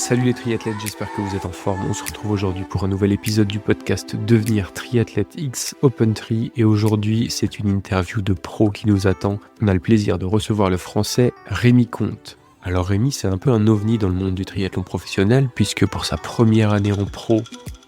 Salut les triathlètes, j'espère que vous êtes en forme. On se retrouve aujourd'hui pour un nouvel épisode du podcast Devenir Triathlète X Open Tri. Et aujourd'hui, c'est une interview de pro qui nous attend. On a le plaisir de recevoir le français Rémi Comte. Alors Rémi, c'est un peu un ovni dans le monde du triathlon professionnel, puisque pour sa première année en pro,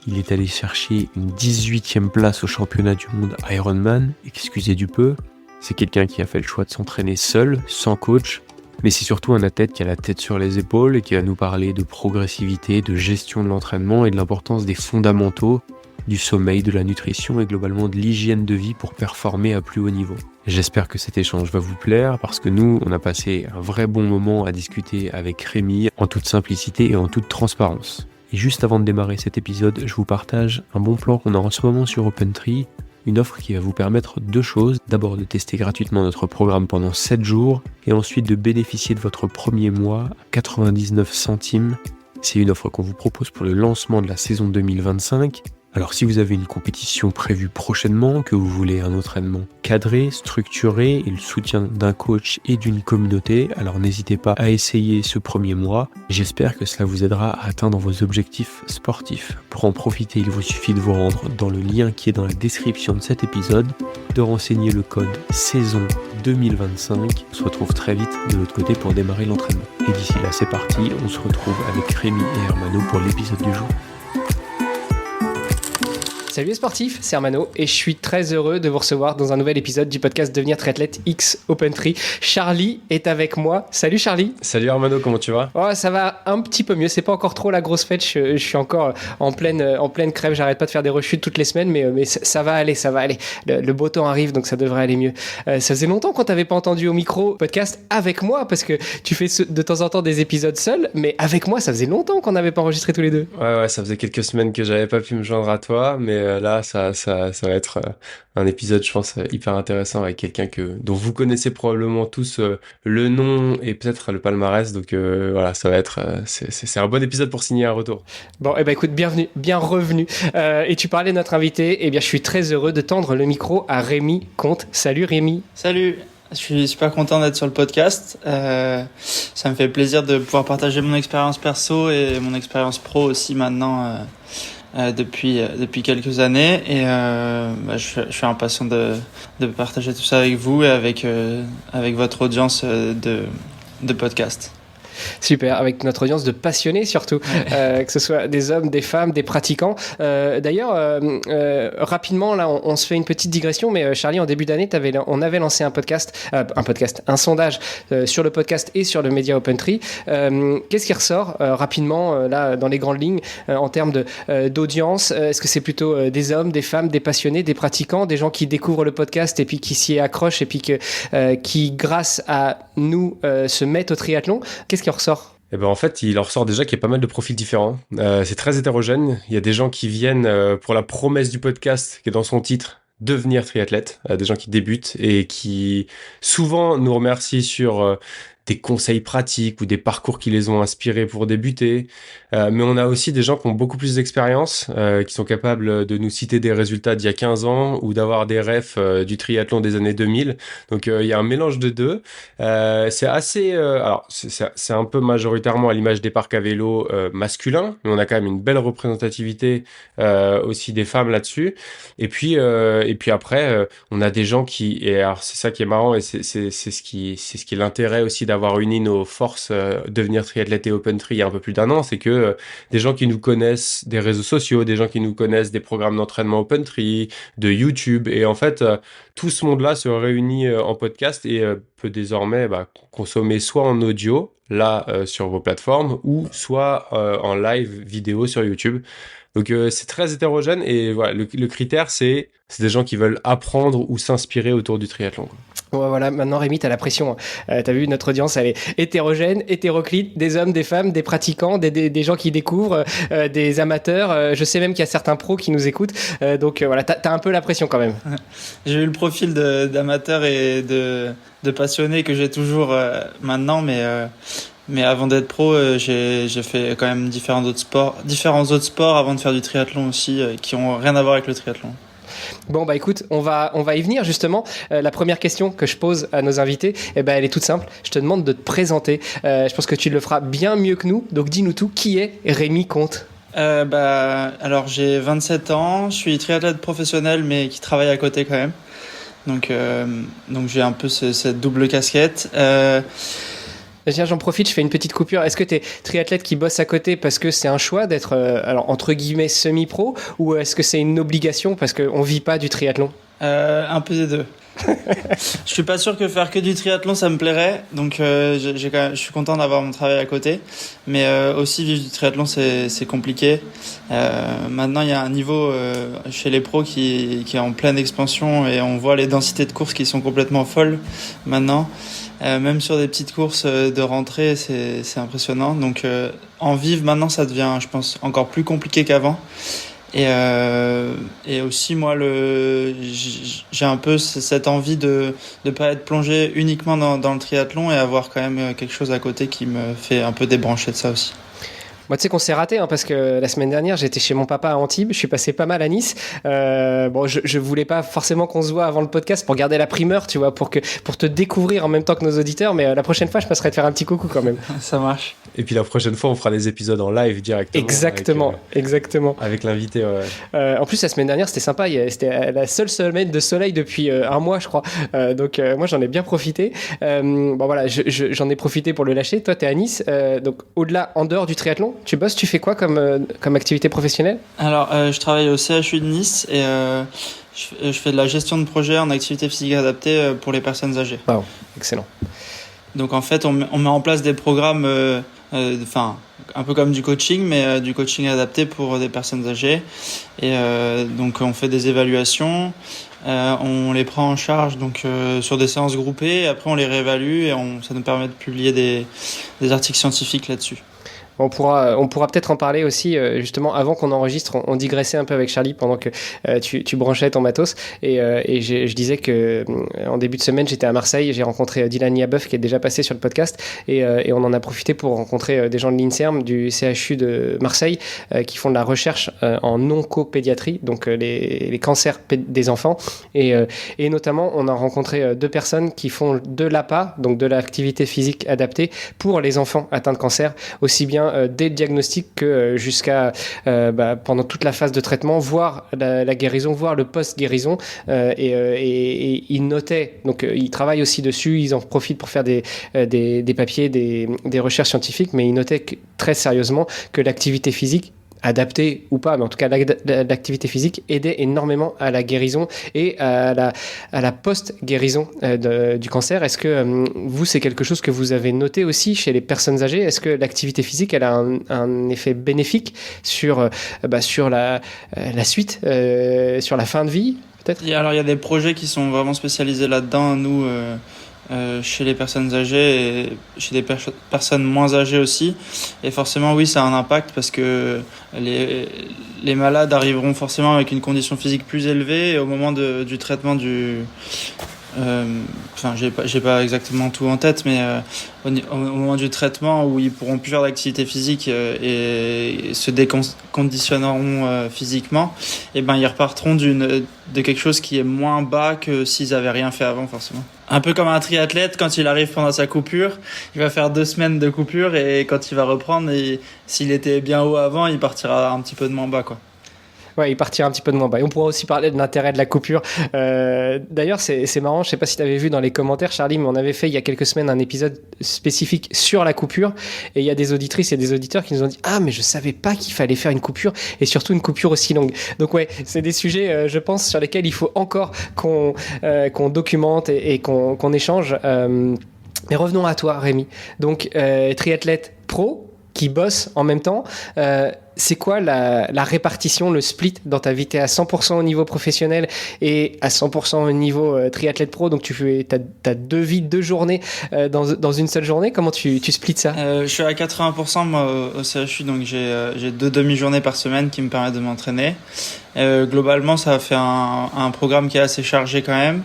il est allé chercher une 18e place au championnat du monde Ironman. Excusez du peu, c'est quelqu'un qui a fait le choix de s'entraîner seul, sans coach. Mais c'est surtout un athlète qui a la tête sur les épaules et qui va nous parler de progressivité, de gestion de l'entraînement et de l'importance des fondamentaux, du sommeil, de la nutrition et globalement de l'hygiène de vie pour performer à plus haut niveau. J'espère que cet échange va vous plaire parce que nous, on a passé un vrai bon moment à discuter avec Rémi en toute simplicité et en toute transparence. Et juste avant de démarrer cet épisode, je vous partage un bon plan qu'on a en ce moment sur OpenTri. Une offre qui va vous permettre deux choses. D'abord de tester gratuitement notre programme pendant 7 jours et ensuite de bénéficier de votre premier mois à 99 centimes. C'est une offre qu'on vous propose pour le lancement de la saison 2025. Alors si vous avez une compétition prévue prochainement, que vous voulez un entraînement cadré, structuré et le soutien d'un coach et d'une communauté, alors n'hésitez pas à essayer ce premier mois. J'espère que cela vous aidera à atteindre vos objectifs sportifs. Pour en profiter, il vous suffit de vous rendre dans le lien qui est dans la description de cet épisode, de renseigner le code saison 2025. On se retrouve très vite de l'autre côté pour démarrer l'entraînement. Et d'ici là, c'est parti, on se retrouve avec Rémi et Hermano pour l'épisode du jour. Salut les sportifs, c'est Hermano et je suis très heureux de vous recevoir dans un nouvel épisode du podcast Devenir Triathlète X Open Tri. Charlie est avec moi. Salut Charlie. Salut Hermano, comment tu vas ? Oh, ça va un petit peu mieux, c'est pas encore trop la grosse fête, je suis encore en pleine crève, j'arrête pas de faire des rechutes toutes les semaines, mais ça va aller. Le beau temps arrive donc ça devrait aller mieux. Ça faisait longtemps qu'on t'avait pas entendu au micro podcast avec moi parce que tu fais de temps en temps des épisodes seul, mais avec moi ça faisait longtemps qu'on n'avait pas enregistré tous les deux. Ouais, ça faisait quelques semaines que j'avais pas pu me joindre à toi, mais là ça va être un épisode, je pense, hyper intéressant avec quelqu'un dont vous connaissez probablement tous le nom et peut-être le palmarès, donc voilà, ça va être c'est un bon épisode pour signer un retour. Bon, écoute, bienvenue, bien revenu. Et tu parlais de notre invité, je suis très heureux de tendre le micro à Rémi Comte. Salut Rémi. Salut. Je suis super content d'être sur le podcast. Ça me fait plaisir de pouvoir partager mon expérience perso et mon expérience pro aussi maintenant depuis quelques années. Et je suis impatient de partager tout ça avec vous et avec votre audience de podcast. Super, avec notre audience de passionnés surtout, que ce soit des hommes, des femmes, des pratiquants. D'ailleurs, rapidement, là, on se fait une petite digression, mais Charlie, en début d'année, on avait lancé un sondage sur le podcast et sur le média OpenTri. Qu'est-ce qui ressort rapidement, là, dans les grandes lignes, en termes d'audience? Est-ce que c'est plutôt des hommes, des femmes, des passionnés, des pratiquants, des gens qui découvrent le podcast et puis qui s'y accrochent et puis qui, grâce à nous, se mettent au triathlon? Qu'est-ce qui en ressort? Et en fait, il en ressort déjà qu'il y a pas mal de profils différents. C'est très hétérogène. Il y a des gens qui viennent pour la promesse du podcast qui est dans son titre, devenir triathlète, des gens qui débutent et qui souvent nous remercient sur des conseils pratiques ou des parcours qui les ont inspirés pour débuter. Mais on a aussi des gens qui ont beaucoup plus d'expérience, qui sont capables de nous citer des résultats d'il y a 15 ans ou d'avoir des refs du triathlon des années 2000. Donc il y a un mélange de deux. C'est assez... alors c'est un peu majoritairement à l'image des parcs à vélo masculins, mais on a quand même une belle représentativité aussi des femmes là-dessus. Et puis après, on a des gens qui... Et alors c'est ça qui est marrant et c'est ce qui est l'intérêt aussi d'avoir uni nos forces Devenir Triathlète et OpenTri il y a un peu plus d'un an, c'est que des gens qui nous connaissent des réseaux sociaux, des gens qui nous connaissent des programmes d'entraînement OpenTri, de YouTube, et en fait tout ce monde-là se réunit en podcast et peut désormais consommer soit en audio là sur vos plateformes ou soit en live vidéo sur YouTube. Donc c'est très hétérogène et voilà, le critère c'est des gens qui veulent apprendre ou s'inspirer autour du triathlon, quoi. Ouais, voilà, maintenant Rémi, t'as la pression. T'as vu, notre audience, elle est hétérogène, hétéroclite, des hommes, des femmes, des pratiquants, des gens qui découvrent, des amateurs. Je sais même qu'il y a certains pros qui nous écoutent. Donc voilà, t'as un peu la pression quand même. J'ai eu le profil d'amateur et de passionné que j'ai toujours maintenant, mais avant d'être pro, j'ai fait quand même différents autres sports avant de faire du triathlon aussi, qui ont rien à voir avec le triathlon. Bon, bah écoute, on va y venir justement. La première question que je pose à nos invités, elle est toute simple. Je te demande de te présenter. Je pense que tu le feras bien mieux que nous. Donc dis-nous tout, qui est Rémi Comte? Alors j'ai 27 ans, je suis triathlète professionnel mais qui travaille à côté quand même. Donc j'ai un peu cette double casquette. Tiens, j'en profite, je fais une petite coupure. Est-ce que tu es triathlète qui bosse à côté parce que c'est un choix d'être, alors entre guillemets, semi-pro, ou est-ce que c'est une obligation parce qu'on vit pas du triathlon? Un peu des deux. Je suis pas sûr que faire que du triathlon ça me plairait, donc je suis content d'avoir mon travail à côté, mais aussi vivre du triathlon c'est compliqué. Maintenant il y a un niveau chez les pros qui est en pleine expansion et on voit les densités de courses qui sont complètement folles maintenant. Même sur des petites courses de rentrée, c'est impressionnant. Donc en vivre maintenant, ça devient, je pense, encore plus compliqué qu'avant. Et aussi moi j'ai un peu cette envie de pas être plongé uniquement dans le triathlon et avoir quand même quelque chose à côté qui me fait un peu débrancher de ça aussi. Moi, tu sais qu'on s'est raté, parce que la semaine dernière, j'étais chez mon papa à Antibes, je suis passé pas mal à Nice. Je voulais pas forcément qu'on se voit avant le podcast pour garder la primeur, tu vois, pour te découvrir en même temps que nos auditeurs, mais la prochaine fois, je passerai te faire un petit coucou quand même. Ça marche. Et puis la prochaine fois, on fera des épisodes en live directement. Exactement. Avec l'invité. Ouais. En plus, la semaine dernière, c'était sympa. C'était la seule semaine de soleil depuis un mois, je crois. Donc, moi, j'en ai bien profité. Voilà, j'en ai profité pour le lâcher. Toi, t'es à Nice. Donc, au-delà, en dehors du triathlon, tu bosses, tu fais quoi comme activité professionnelle? Alors, je travaille au CHU de Nice et je fais de la gestion de projet en activité physique adaptée pour les personnes âgées. Wow, excellent. Donc, en fait, on met en place des programmes, un peu comme du coaching, mais du coaching adapté pour des personnes âgées. Et donc, on fait des évaluations. On les prend en charge sur des séances groupées. Et après, on les réévalue et ça nous permet de publier des articles scientifiques là-dessus. On pourra peut-être en parler aussi, justement, avant qu'on enregistre. On digressait un peu avec Charlie pendant que tu branchais ton matos. Et je disais que en début de semaine, j'étais à Marseille. J'ai rencontré Dylan Yabeuf, qui est déjà passé sur le podcast. Et on en a profité pour rencontrer des gens de l'INSERM, du CHU de Marseille, qui font de la recherche en oncopédiatrie, donc les cancers des enfants. Et notamment, on a rencontré 2 personnes qui font de l'APA, donc de l'activité physique adaptée, pour les enfants atteints de cancer, aussi bien dès le diagnostic que jusqu'à pendant toute la phase de traitement, voire la guérison, voire le post-guérison. Et ils notaient, donc ils travaillent aussi dessus, ils en profitent pour faire des papiers, des recherches scientifiques, mais ils notaient très sérieusement que l'activité physique, adapté ou pas, mais en tout cas l'activité physique aidait énormément à la guérison et à la post-guérison du cancer. Est-ce que vous, c'est quelque chose que vous avez noté aussi chez les personnes âgées? Est-ce que l'activité physique, elle a un effet bénéfique sur la suite, sur la fin de vie, peut-être? Alors, il y a des projets qui sont vraiment spécialisés là-dedans, nous, chez les personnes âgées et chez des personnes moins âgées aussi. Et forcément, oui, ça a un impact parce que les malades arriveront forcément avec une condition physique plus élevée et au moment du traitement j'ai pas exactement tout en tête, mais au moment du traitement où ils pourront plus faire d'activité physique et se déconditionneront physiquement, et ils repartiront de quelque chose qui est moins bas que s'ils avaient rien fait avant, forcément. Un peu comme un triathlète, quand il arrive pendant sa coupure, il va faire 2 semaines de coupure et quand il va reprendre, s'il était bien haut avant, il partira un petit peu de moins bas, quoi. Ouais, il partira un petit peu de moins bas. Et on pourra aussi parler de l'intérêt de la coupure. D'ailleurs, c'est marrant, je sais pas si tu avais vu dans les commentaires, Charlie, mais on avait fait il y a quelques semaines un épisode spécifique sur la coupure. Et il y a des auditrices et des auditeurs qui nous ont dit « Ah, mais je savais pas qu'il fallait faire une coupure, et surtout une coupure aussi longue. » Donc ouais, c'est des sujets, je pense, sur lesquels il faut encore qu'on documente et qu'on échange. Mais revenons à toi, Rémi. Donc, triathlète pro, qui bosse en même temps. C'est quoi la répartition, le split dans ta vie? T'es à 100% au niveau professionnel et à 100% au niveau triathlète pro, donc t'as 2 vies, 2 journées dans une seule journée. Comment tu splits ça? Je suis à 80% moi, au CHU, donc j'ai 2 demi-journées par semaine qui me permettent de m'entraîner. Globalement, ça fait un programme qui est assez chargé quand même,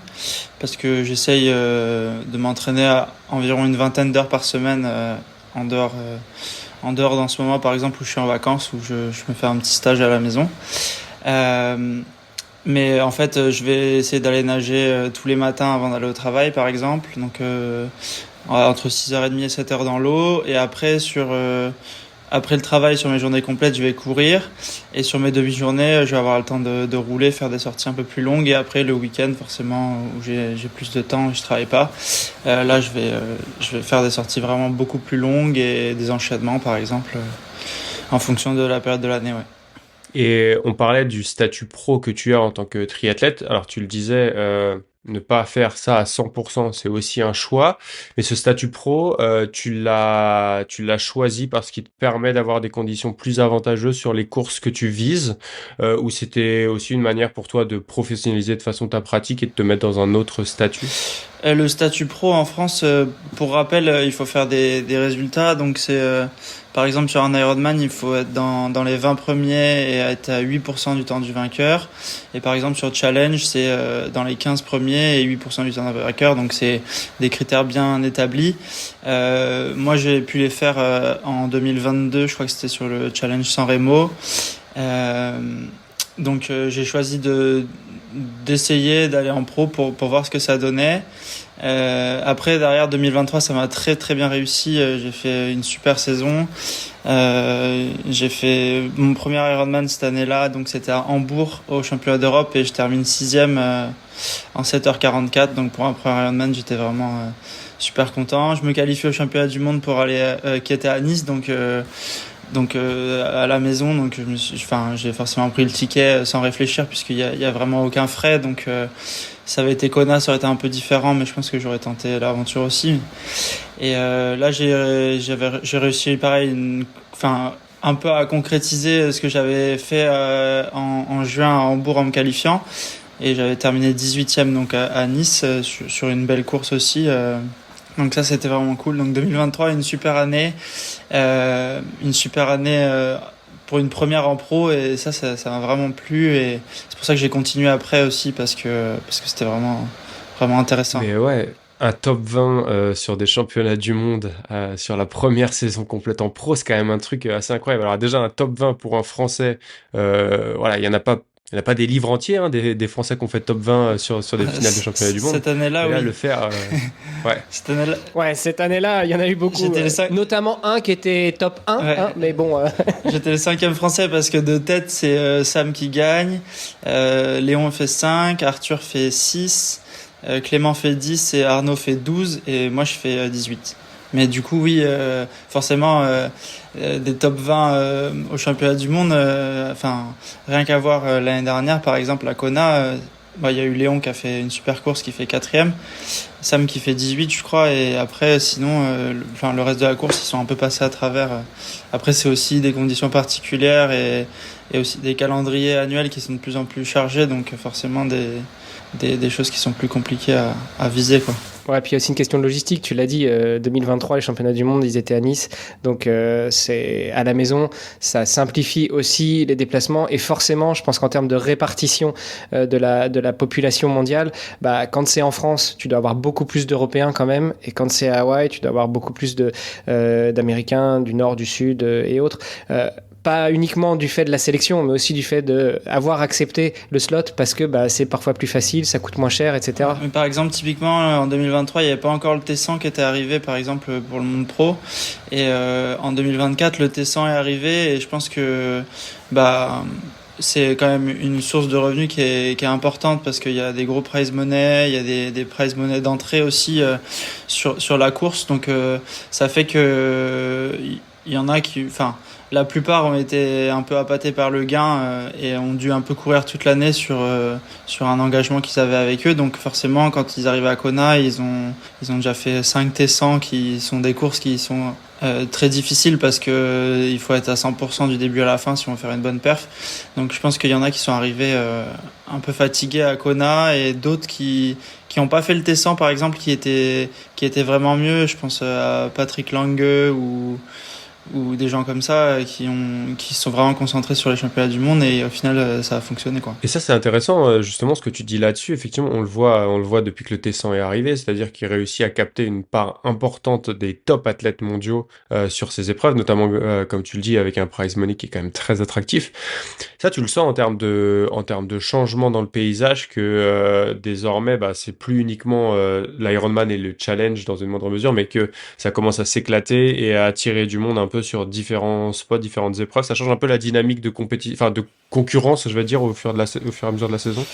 parce que j'essaye de m'entraîner à environ une 20aine d'heures par semaine en dehors dans ce moment, par exemple, où je suis en vacances, où je me fais un petit stage à la maison. Mais en fait, je vais essayer d'aller nager tous les matins avant d'aller au travail, par exemple. Donc, entre 6h30 et 7h dans l'eau. Et après, après le travail, sur mes journées complètes, je vais courir. Et sur mes demi-journées, je vais avoir le temps de rouler, faire des sorties un peu plus longues. Et après, le week-end, forcément, où j'ai plus de temps et je travaille pas, là, je vais faire des sorties vraiment beaucoup plus longues et des enchaînements, par exemple, en fonction de la période de l'année, ouais. Et on parlait du statut pro que tu as en tant que triathlète. Alors tu le disais, ne pas faire ça à 100%, c'est aussi un choix. Mais ce statut pro, tu l'as choisi parce qu'il te permet d'avoir des conditions plus avantageuses sur les courses que tu vises, ou c'était aussi une manière pour toi de professionnaliser de façon ta pratique et de te mettre dans un autre statut? Le statut pro en France, pour rappel, il faut faire des résultats. Donc c'est par exemple sur un Ironman, il faut être dans les 20 premiers et être à 8% du temps du vainqueur. Et par exemple sur Challenge, c'est dans les 15 premiers et 8% du temps du vainqueur. Donc c'est des critères bien établis. Moi j'ai pu les faire en 2022, je crois que c'était sur le Challenge San Remo. Donc j'ai choisi d'essayer d'aller en pro pour voir ce que ça donnait. Après derrière 2023 ça m'a très très bien réussi, j'ai fait une super saison, j'ai fait mon premier Ironman cette année-là, donc c'était à Hambourg au championnat d'Europe et je termine 6e en 7h44, donc pour un premier Ironman j'étais vraiment super content. Je me qualifie au championnat du monde pour aller qui était à Nice, donc à la maison, donc j'ai forcément pris le ticket sans réfléchir puisqu'il y a vraiment aucun frais, donc ça avait été Kona, ça aurait été un peu différent, mais je pense que j'aurais tenté l'aventure aussi. Et là j'ai réussi pareil, un peu à concrétiser ce que j'avais fait en juin à Hambourg en me qualifiant, et j'avais terminé 18e donc à Nice sur une belle course aussi. Donc ça c'était vraiment cool. Donc 2023, une super année pour une première en pro, et ça m'a vraiment plu, et c'est pour ça que j'ai continué après aussi parce que c'était vraiment vraiment intéressant. Mais ouais, un top 20 sur des championnats du monde sur la première saison complète en pro, c'est quand même un truc assez incroyable. Alors déjà un top 20 pour un Français, voilà, il y en a pas des livres entiers, hein, des Français qui ont fait top 20 sur des finales de championnat du monde. Cette année-là, et là, oui. le faire, ouais. Cette année-là, il y en a eu beaucoup. Notamment un qui était top 1, ouais. Mais bon. J'étais le 5e Français parce que de tête, c'est Sam qui gagne. Léon fait 5, Arthur fait 6, Clément fait 10 et Arnaud fait 12, et moi je fais 18. Mais du coup, oui, forcément, des top 20 au championnat du monde, rien qu'à voir l'année dernière, par exemple, à Kona, il y a eu Léon qui a fait une super course, qui fait 4e, Sam qui fait 18, je crois, et après, sinon, le reste de la course, ils sont un peu passés à travers. Après, c'est aussi des conditions particulières et aussi des calendriers annuels qui sont de plus en plus chargés, donc forcément des choses qui sont plus compliquées à viser, quoi. Ouais, puis il y a aussi une question de logistique. Tu l'as dit, 2023, les championnats du monde, ils étaient à Nice. Donc, c'est à la maison. Ça simplifie aussi les déplacements. Et forcément, je pense qu'en termes de répartition de la population mondiale, quand c'est en France, tu dois avoir beaucoup plus d'Européens quand même. Et quand c'est à Hawaï, tu dois avoir beaucoup plus d'Américains, du Nord, du Sud et autres. Pas uniquement du fait de la sélection, mais aussi du fait d'avoir accepté le slot parce que c'est parfois plus facile, ça coûte moins cher, etc. Mais par exemple, typiquement, en 2023, il n'y avait pas encore le T100 qui était arrivé, par exemple, pour le monde pro. Et en 2024, le T100 est arrivé, et je pense que c'est quand même une source de revenus qui est importante parce qu'il y a des gros prize money, il y a des prize money d'entrée aussi sur la course. Donc ça fait que il y en a qui... La plupart ont été un peu appâtés par le gain et ont dû un peu courir toute l'année sur un engagement qu'ils avaient avec eux. Donc forcément, quand ils arrivent à Kona, ils ont déjà fait 5 T100 qui sont des courses qui sont très difficiles parce que il faut être à 100% du début à la fin si on veut faire une bonne perf. Donc je pense qu'il y en a qui sont arrivés un peu fatigués à Kona, et d'autres qui ont pas fait le T100 par exemple, qui étaient vraiment mieux. Je pense à Patrick Lange ou des gens comme ça qui sont vraiment concentrés sur les championnats du monde, et au final ça a fonctionné, quoi. Et ça, c'est intéressant, justement, ce que tu dis là-dessus. Effectivement, on le voit depuis que le Tessan est arrivé, c'est-à-dire qu'il réussit à capter une part importante des top athlètes mondiaux sur ces épreuves, notamment, comme tu le dis, avec un prize money qui est quand même très attractif. Ça, tu le sens en termes de changement dans le paysage, que désormais, c'est plus uniquement l'Ironman et le challenge dans une moindre mesure, mais que ça commence à s'éclater et à attirer du monde un peu sur différents spots, différentes épreuves. Ça change un peu la dynamique de de concurrence, je vais dire, au fur et à mesure de la saison.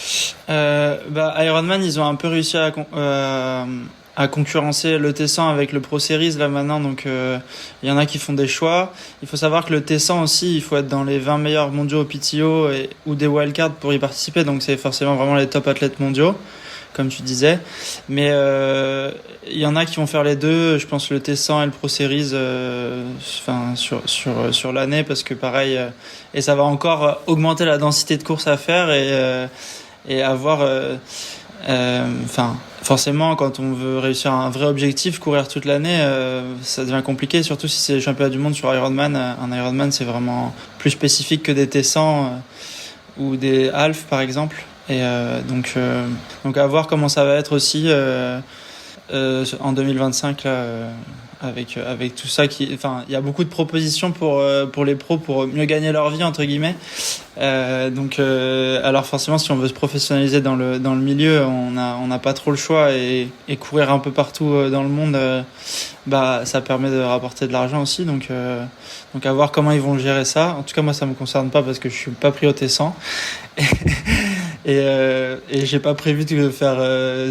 Ironman, ils ont un peu réussi à concurrencer le Tessan avec le Pro Series là maintenant, donc il y en a qui font des choix. Il faut savoir que le Tessan aussi, il faut être dans les 20 meilleurs mondiaux au PTO ou des wildcards pour y participer, donc c'est forcément vraiment les top athlètes mondiaux, comme tu disais. Mais il y en a qui vont faire les deux, je pense le Tessan et le Pro Series sur l'année, parce que pareil, et ça va encore augmenter la densité de courses à faire et avoir forcément, quand on veut réussir un vrai objectif, courir toute l'année, ça devient compliqué, surtout si c'est les championnats du monde sur Ironman. Un Ironman, c'est vraiment plus spécifique que des T100 ou des half, par exemple. Et donc à voir comment ça va être aussi en 2025 là, avec tout ça il y a beaucoup de propositions pour les pros pour mieux gagner leur vie, entre guillemets. Alors forcément, si on veut se professionnaliser dans le milieu, on n'a pas trop le choix, et courir un peu partout dans le monde, ça permet de rapporter de l'argent aussi, donc à voir comment ils vont gérer ça. En tout cas, moi ça me concerne pas parce que je suis pas pris au T100 et j'ai pas prévu de faire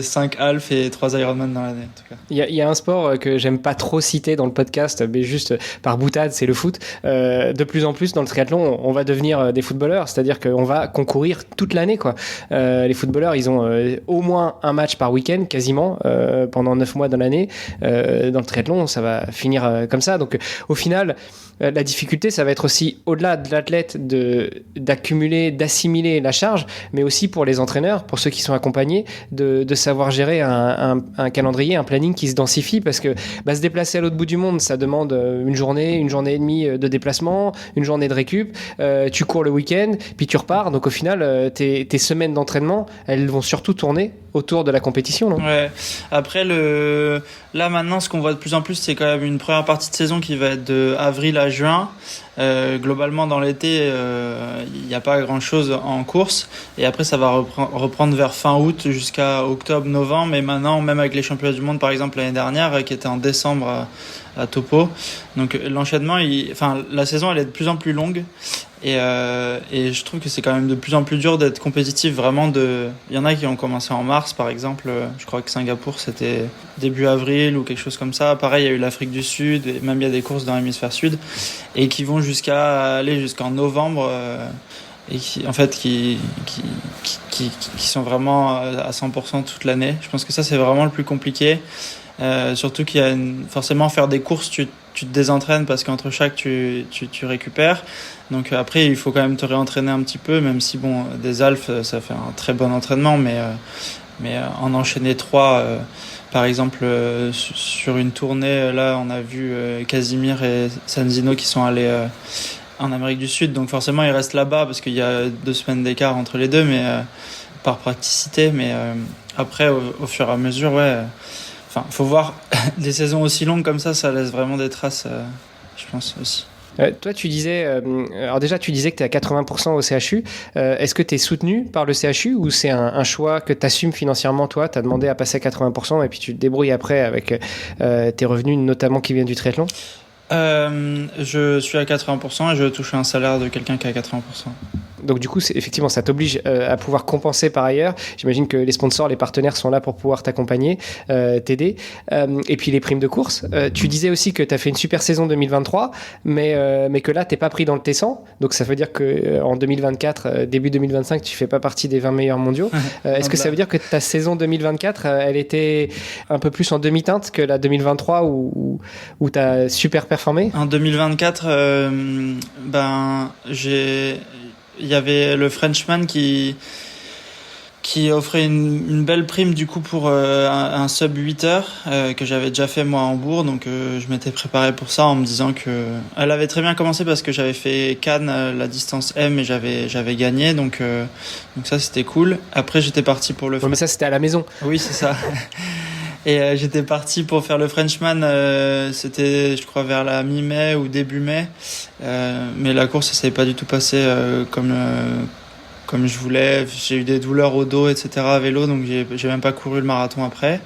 5 half et 3 Ironman dans l'année, en tout cas. Il y a un sport que j'aime pas trop citer dans le podcast, mais juste par boutade, c'est le foot. De plus en plus dans le triathlon, on va devenir des footballeurs, c'est-à-dire qu'on va concourir toute l'année, quoi. Les footballeurs, ils ont au moins un match par week-end, quasiment, pendant 9 mois dans l'année. Dans le triathlon, ça va finir comme ça. Donc au final, la difficulté, ça va être aussi, au-delà de l'athlète, d'accumuler, d'assimiler la charge, mais aussi pour les entraîneurs, pour ceux qui sont accompagnés, de savoir gérer un calendrier, un planning qui se densifie, parce que se déplacer à l'autre bout du monde, ça demande une journée et demie de déplacement, une journée de récup, tu cours le week-end, puis tu repars, donc au final, tes semaines d'entraînement, elles vont surtout tourner autour de la compétition, non ? Ouais. Après, là maintenant, ce qu'on voit de plus en plus, c'est quand même une première partie de saison qui va être de avril à juin. Globalement, dans l'été, il n'y a pas grand-chose en course, et après ça va reprendre vers fin août jusqu'à octobre-novembre. Mais maintenant, même avec les championnats du monde, par exemple l'année dernière, qui était en décembre à Topo, donc l'enchaînement, la saison, elle est de plus en plus longue. Et je trouve que c'est quand même de plus en plus dur d'être compétitif, vraiment. Il y en a qui ont commencé en mars, par exemple. Je crois que Singapour, c'était début avril ou quelque chose comme ça. Pareil, il y a eu l'Afrique du Sud, et même il y a des courses dans l'hémisphère sud, et qui vont aller jusqu'en novembre, et qui sont vraiment à 100% toute l'année. Je pense que ça, c'est vraiment le plus compliqué. Surtout qu'il y a forcément, faire des courses, tu te désentraînes parce qu'entre chaque tu récupères, donc après il faut quand même te réentraîner un petit peu, même si des alphes ça fait un très bon entraînement, mais en enchaîner 3 par exemple sur une tournée, là on a vu Casimir et Sanzino qui sont allés en Amérique du Sud, donc forcément ils restent là-bas parce qu'il y a 2 semaines d'écart entre les deux, mais par praticité, mais après au fur et à mesure, faut voir, des saisons aussi longues comme ça laisse vraiment des traces, je pense aussi. Toi, tu disais, alors déjà, tu disais que tu es à 80% au CHU. Est-ce que tu es soutenu par le CHU, ou c'est un choix que tu assumes financièrement, toi ? Tu as demandé à passer à 80% et puis tu te débrouilles après avec tes revenus, notamment qui viennent du triathlon ? Je suis à 80% et je touche un salaire de quelqu'un qui est à 80%. Donc du coup, effectivement, ça t'oblige à pouvoir compenser par ailleurs. J'imagine que les sponsors, les partenaires sont là pour pouvoir t'accompagner, t'aider. Et puis les primes de course. Tu disais aussi que tu as fait une super saison 2023, mais que là, t'es pas pris dans le T100. Donc ça veut dire qu'en 2024, début 2025, tu fais pas partie des 20 meilleurs mondiaux. Est-ce que ça veut dire que ta saison 2024, elle était un peu plus en demi-teinte que la 2023 où tu as super performé ? En 2024, il y avait le Frenchman qui qui offrait une belle prime du coup pour un sub 8 heures que j'avais déjà fait moi à Hambourg, donc je m'étais préparé pour ça en me disant que elle avait très bien commencé parce que j'avais fait Cannes la distance M et j'avais gagné, donc ça c'était cool. Après j'étais parti pour le mais ça c'était à la maison. Oui, c'est ça. Et j'étais parti pour faire le Frenchman, c'était je crois vers la mi-mai ou début mai, mais la course ça s'est pas du tout passé comme je voulais. J'ai eu des douleurs au dos, etc. à vélo, donc j'ai même pas couru le marathon après.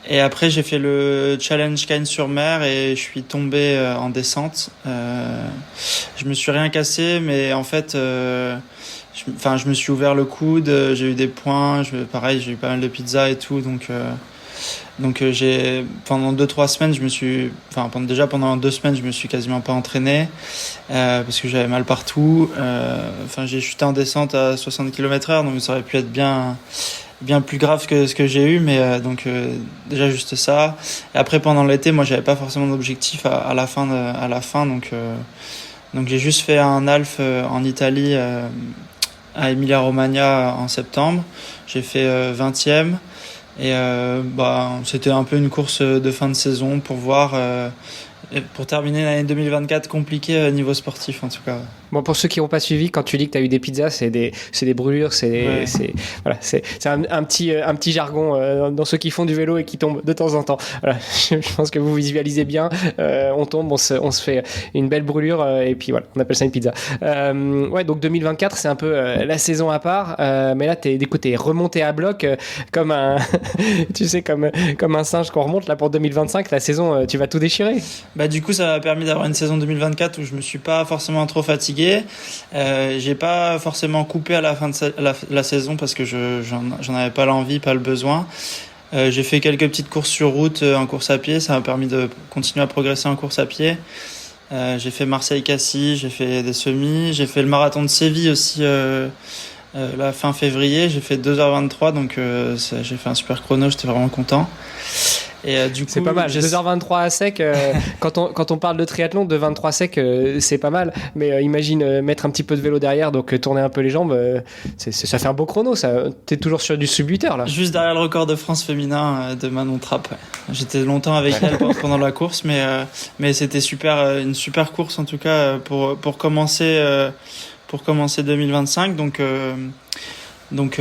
Et après, j'ai fait le challenge Cagnes-sur-Mer et je suis tombé en descente. Je me suis rien cassé, mais en fait, je me suis ouvert le coude, j'ai eu des points, pareil, j'ai eu pas mal de pizza et tout, donc j'ai pendant 2-3 semaines pendant 2 semaines je me suis quasiment pas entraîné parce que j'avais mal partout. J'ai chuté en descente à 60 km/h, donc ça aurait pu être bien plus grave que ce que j'ai eu, mais déjà juste ça. Et après pendant l'été, moi j'avais pas forcément d'objectif à la fin, donc j'ai juste fait un half en Italie à Emilia-Romagna en septembre. J'ai fait 20e. Et c'était un peu une course de fin de saison pour voir, pour terminer l'année 2024 compliquée niveau sportif en tout cas. Bon, pour ceux qui n'ont pas suivi, quand tu dis que tu as eu des pizzas, c'est des brûlures, c'est un petit jargon dans ceux qui font du vélo et qui tombent de temps en temps. Voilà, je pense que vous visualisez bien. On tombe, on se fait une belle brûlure et puis voilà, on appelle ça une pizza. Donc 2024, c'est un peu la saison à part, mais là t'es remonté à bloc comme un, comme un singe qu'on remonte là pour 2025. La saison, tu vas tout déchirer. Du coup, ça m'a permis d'avoir une saison 2024 où je me suis pas forcément trop fatigué. J'ai pas forcément coupé à la fin de la saison parce que j'en avais pas l'envie, pas le besoin. J'ai fait quelques petites courses sur route en course à pied, ça m'a permis de continuer à progresser en course à pied. J'ai fait Marseille-Cassis, j'ai fait des semis, j'ai fait le marathon de Séville aussi la fin février, j'ai fait 2h23, donc j'ai fait un super chrono, j'étais vraiment content. Et du coup, c'est pas mal. 2h23 à sec, quand on parle de triathlon, 2h23 sec, c'est pas mal. Mais imagine mettre un petit peu de vélo derrière, donc tourner un peu les jambes, ça fait un beau chrono. T'es toujours sur du sub 8 heures là. Juste derrière le record de France féminin de Manon Trapp. Ouais. J'étais longtemps avec elle pendant la course, mais c'était une super course en tout cas pour commencer 2025. Donc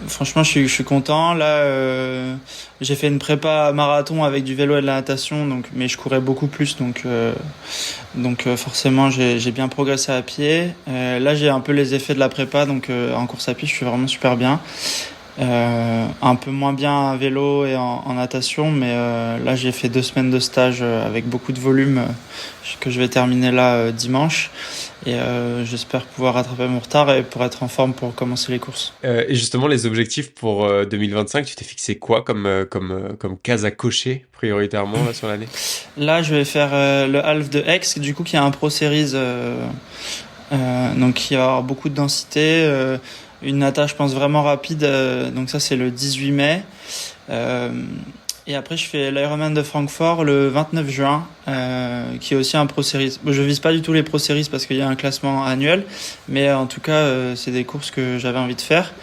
franchement je suis content là. J'ai fait une prépa marathon avec du vélo et de la natation, mais je courais beaucoup plus, donc forcément j'ai bien progressé à pied. Là j'ai un peu les effets de la prépa, donc en course à pied je suis vraiment super bien. Un peu moins bien à vélo et en natation, mais là j'ai fait 2 semaines de stage avec beaucoup de volume que je vais terminer là dimanche, et j'espère pouvoir rattraper mon retard et pour être en forme pour commencer les courses. Et justement, les objectifs pour 2025, tu t'es fixé quoi comme case à cocher prioritairement là, sur l'année? Là je vais faire le half de Aix, du coup qui a un Pro Series, donc qui va avoir beaucoup de densité, une nata je pense vraiment rapide, donc ça c'est le 18 mai. Et après je fais l'Ironman de Francfort le 29 juin, qui est aussi un Pro Series. Je vise pas du tout les Pro Series parce qu'il y a un classement annuel, mais en tout cas c'est des courses que j'avais envie de faire,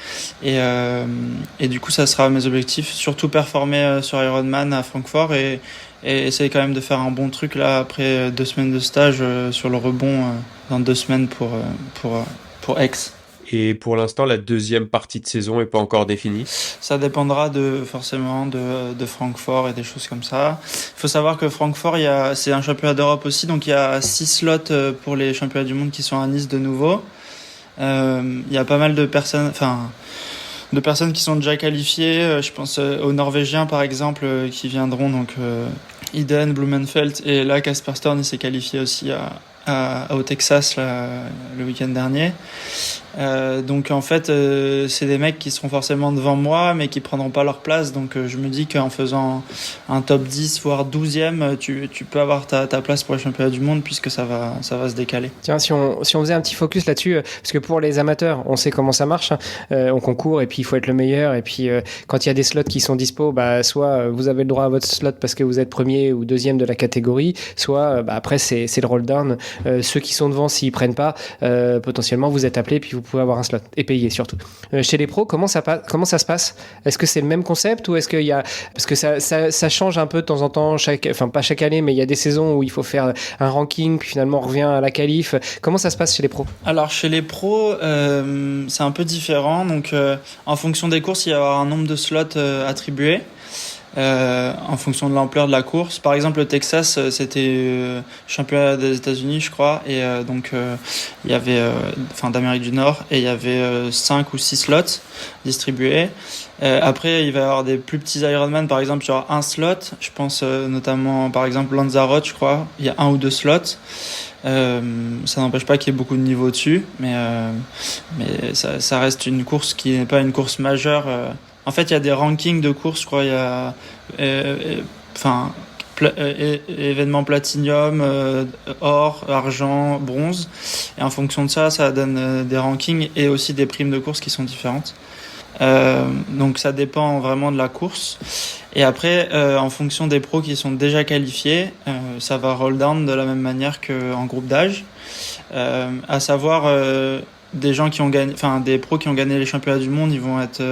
et du coup ça sera mes objectifs, surtout performer sur Ironman à Francfort et essayer quand même de faire un bon truc là après 2 semaines de stage sur le rebond dans 2 semaines pour Aix. Et pour l'instant, la deuxième partie de saison n'est pas encore définie. Ça dépendra forcément de Francfort et des choses comme ça. Il faut savoir que Francfort, c'est un championnat d'Europe aussi, donc il y a 6 slots pour les championnats du monde qui sont à Nice de nouveau. Il y a pas mal de personnes qui sont déjà qualifiées. Je pense aux Norvégiens par exemple qui viendront, donc Iden, Blumenfeld, et là Casper Storn s'est qualifié aussi au Texas le week-end dernier. Donc en fait c'est des mecs qui seront forcément devant moi mais qui prendront pas leur place, donc je me dis qu'en faisant un top 10 voire 12e tu peux avoir ta place pour les championnats du monde, puisque ça va se décaler. Tiens, si on faisait un petit focus là-dessus, parce que pour les amateurs on sait comment ça marche, on concourt et puis il faut être le meilleur, et puis quand il y a des slots qui sont dispo, soit vous avez le droit à votre slot parce que vous êtes premier ou deuxième de la catégorie, soit après c'est le roll down. Ceux qui sont devant, s'ils prennent pas, potentiellement vous êtes appelé puis vous pouvez avoir un slot et payer surtout. Chez les pros, comment ça se passe? Est-ce que c'est le même concept ou est-ce qu'il y a, parce que ça change un peu de temps en temps, pas chaque année, mais il y a des saisons où il faut faire un ranking, puis finalement on revient à la qualif. Comment ça se passe chez les pros? Alors chez les pros, c'est un peu différent. Donc en fonction des courses, il va y avoir un nombre de slots attribués. En fonction de l'ampleur de la course. Par exemple, le Texas, c'était championnat des États-Unis, je crois, et donc il y avait, d'Amérique du Nord, et il y avait 5 ou 6 slots distribués. Après, il va y avoir des plus petits Ironman, par exemple, genre un slot. Je pense notamment, par exemple, Lanzarote, je crois, il y a 1 ou 2 slots. Ça n'empêche pas qu'il y ait beaucoup de niveaux dessus, mais ça reste une course qui n'est pas une course majeure. En fait, il y a des rankings de courses, je crois. Il y a événements platinum, or, argent, bronze. Et en fonction de ça, ça donne des rankings et aussi des primes de course qui sont différentes. Donc ça dépend vraiment de la course. Et après, en fonction des pros qui sont déjà qualifiés, ça va roll down de la même manière qu'en groupe d'âge. À savoir, des gens qui ont gagné, des pros qui ont gagné les championnats du monde, ils vont être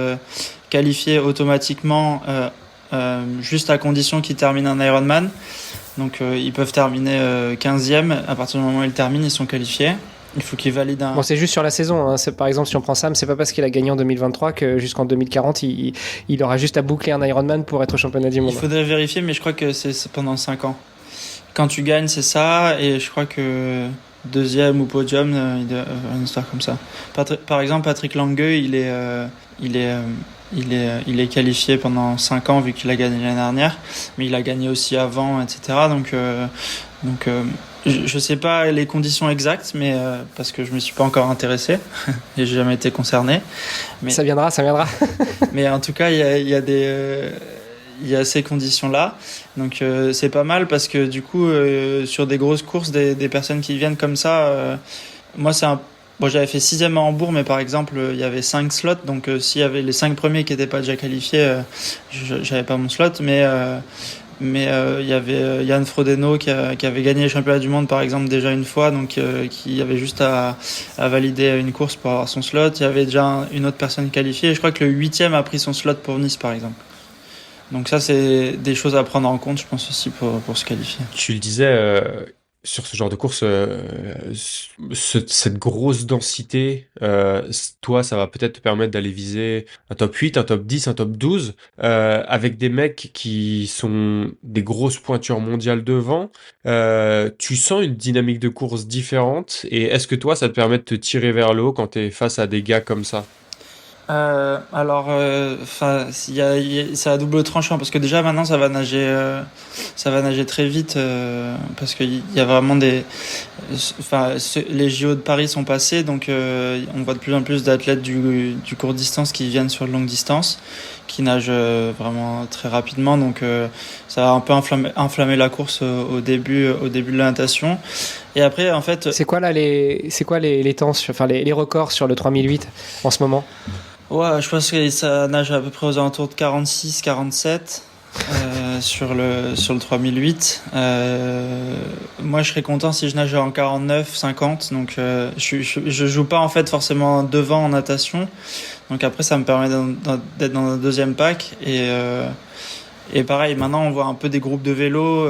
qualifiés automatiquement juste à condition qu'ils terminent un Ironman. Donc ils peuvent terminer 15e. À partir du moment où ils terminent, ils sont qualifiés. Il faut qu'ils valident un... Bon, c'est juste sur la saison. Hein. Par exemple, si on prend Sam, c'est pas parce qu'il a gagné en 2023 que jusqu'en 2040, il aura juste à boucler un Ironman pour être au championnat du monde. Il faudrait vérifier, mais je crois que c'est pendant 5 ans. Quand tu gagnes, c'est ça. Et je crois que deuxième ou podium, il doit avoir une histoire comme ça. Par exemple, Patrick Lange, il est qualifié pendant 5 ans vu qu'il a gagné l'année dernière, mais il a gagné aussi avant, etc. Donc je sais pas les conditions exactes, mais parce que je me suis pas encore intéressé et j'ai jamais été concerné. Mais ça viendra. Mais en tout cas, il y a ces conditions-là. Donc c'est pas mal parce que du coup, sur des grosses courses, des personnes qui viennent comme ça, moi Bon, j'avais fait 6e à Hambourg, mais par exemple, il y avait 5 slots, donc s'il y avait les 5 premiers qui n'étaient pas déjà qualifiés, j'avais pas mon slot, mais il y avait Yann Frodeno qui avait gagné les championnats du monde, par exemple, déjà une fois, donc qui avait juste à valider une course pour avoir son slot. Il y avait déjà une autre personne qualifiée, et je crois que le 8e a pris son slot pour Nice, par exemple. Donc ça, c'est des choses à prendre en compte, je pense aussi, pour se qualifier. Tu le disais, sur ce genre de course, cette grosse densité, toi, ça va peut-être te permettre d'aller viser un top 8, un top 10, un top 12, avec des mecs qui sont des grosses pointures mondiales devant. Tu sens une dynamique de course différente, et est-ce que toi, ça te permet de te tirer vers le haut quand tu es face à des gars comme ça? C'est à double tranchant parce que déjà maintenant ça va nager très vite parce qu'il y a vraiment les JO de Paris sont passés, donc on voit de plus en plus d'athlètes du court distance qui viennent sur de longue distance, qui nagent vraiment très rapidement, donc ça va un peu enflammer la course au début de la natation. Et après, en fait, c'est quoi les temps, les records sur le 3008 en ce moment? Ouais, je pense que ça nage à peu près aux alentours de 46, 47 sur le 3008. Moi, je serais content si je nageais en 49, 50. Donc, je joue pas en fait forcément devant en natation. Donc après, ça me permet d'être dans un deuxième pack. Et pareil, maintenant, on voit un peu des groupes de vélo.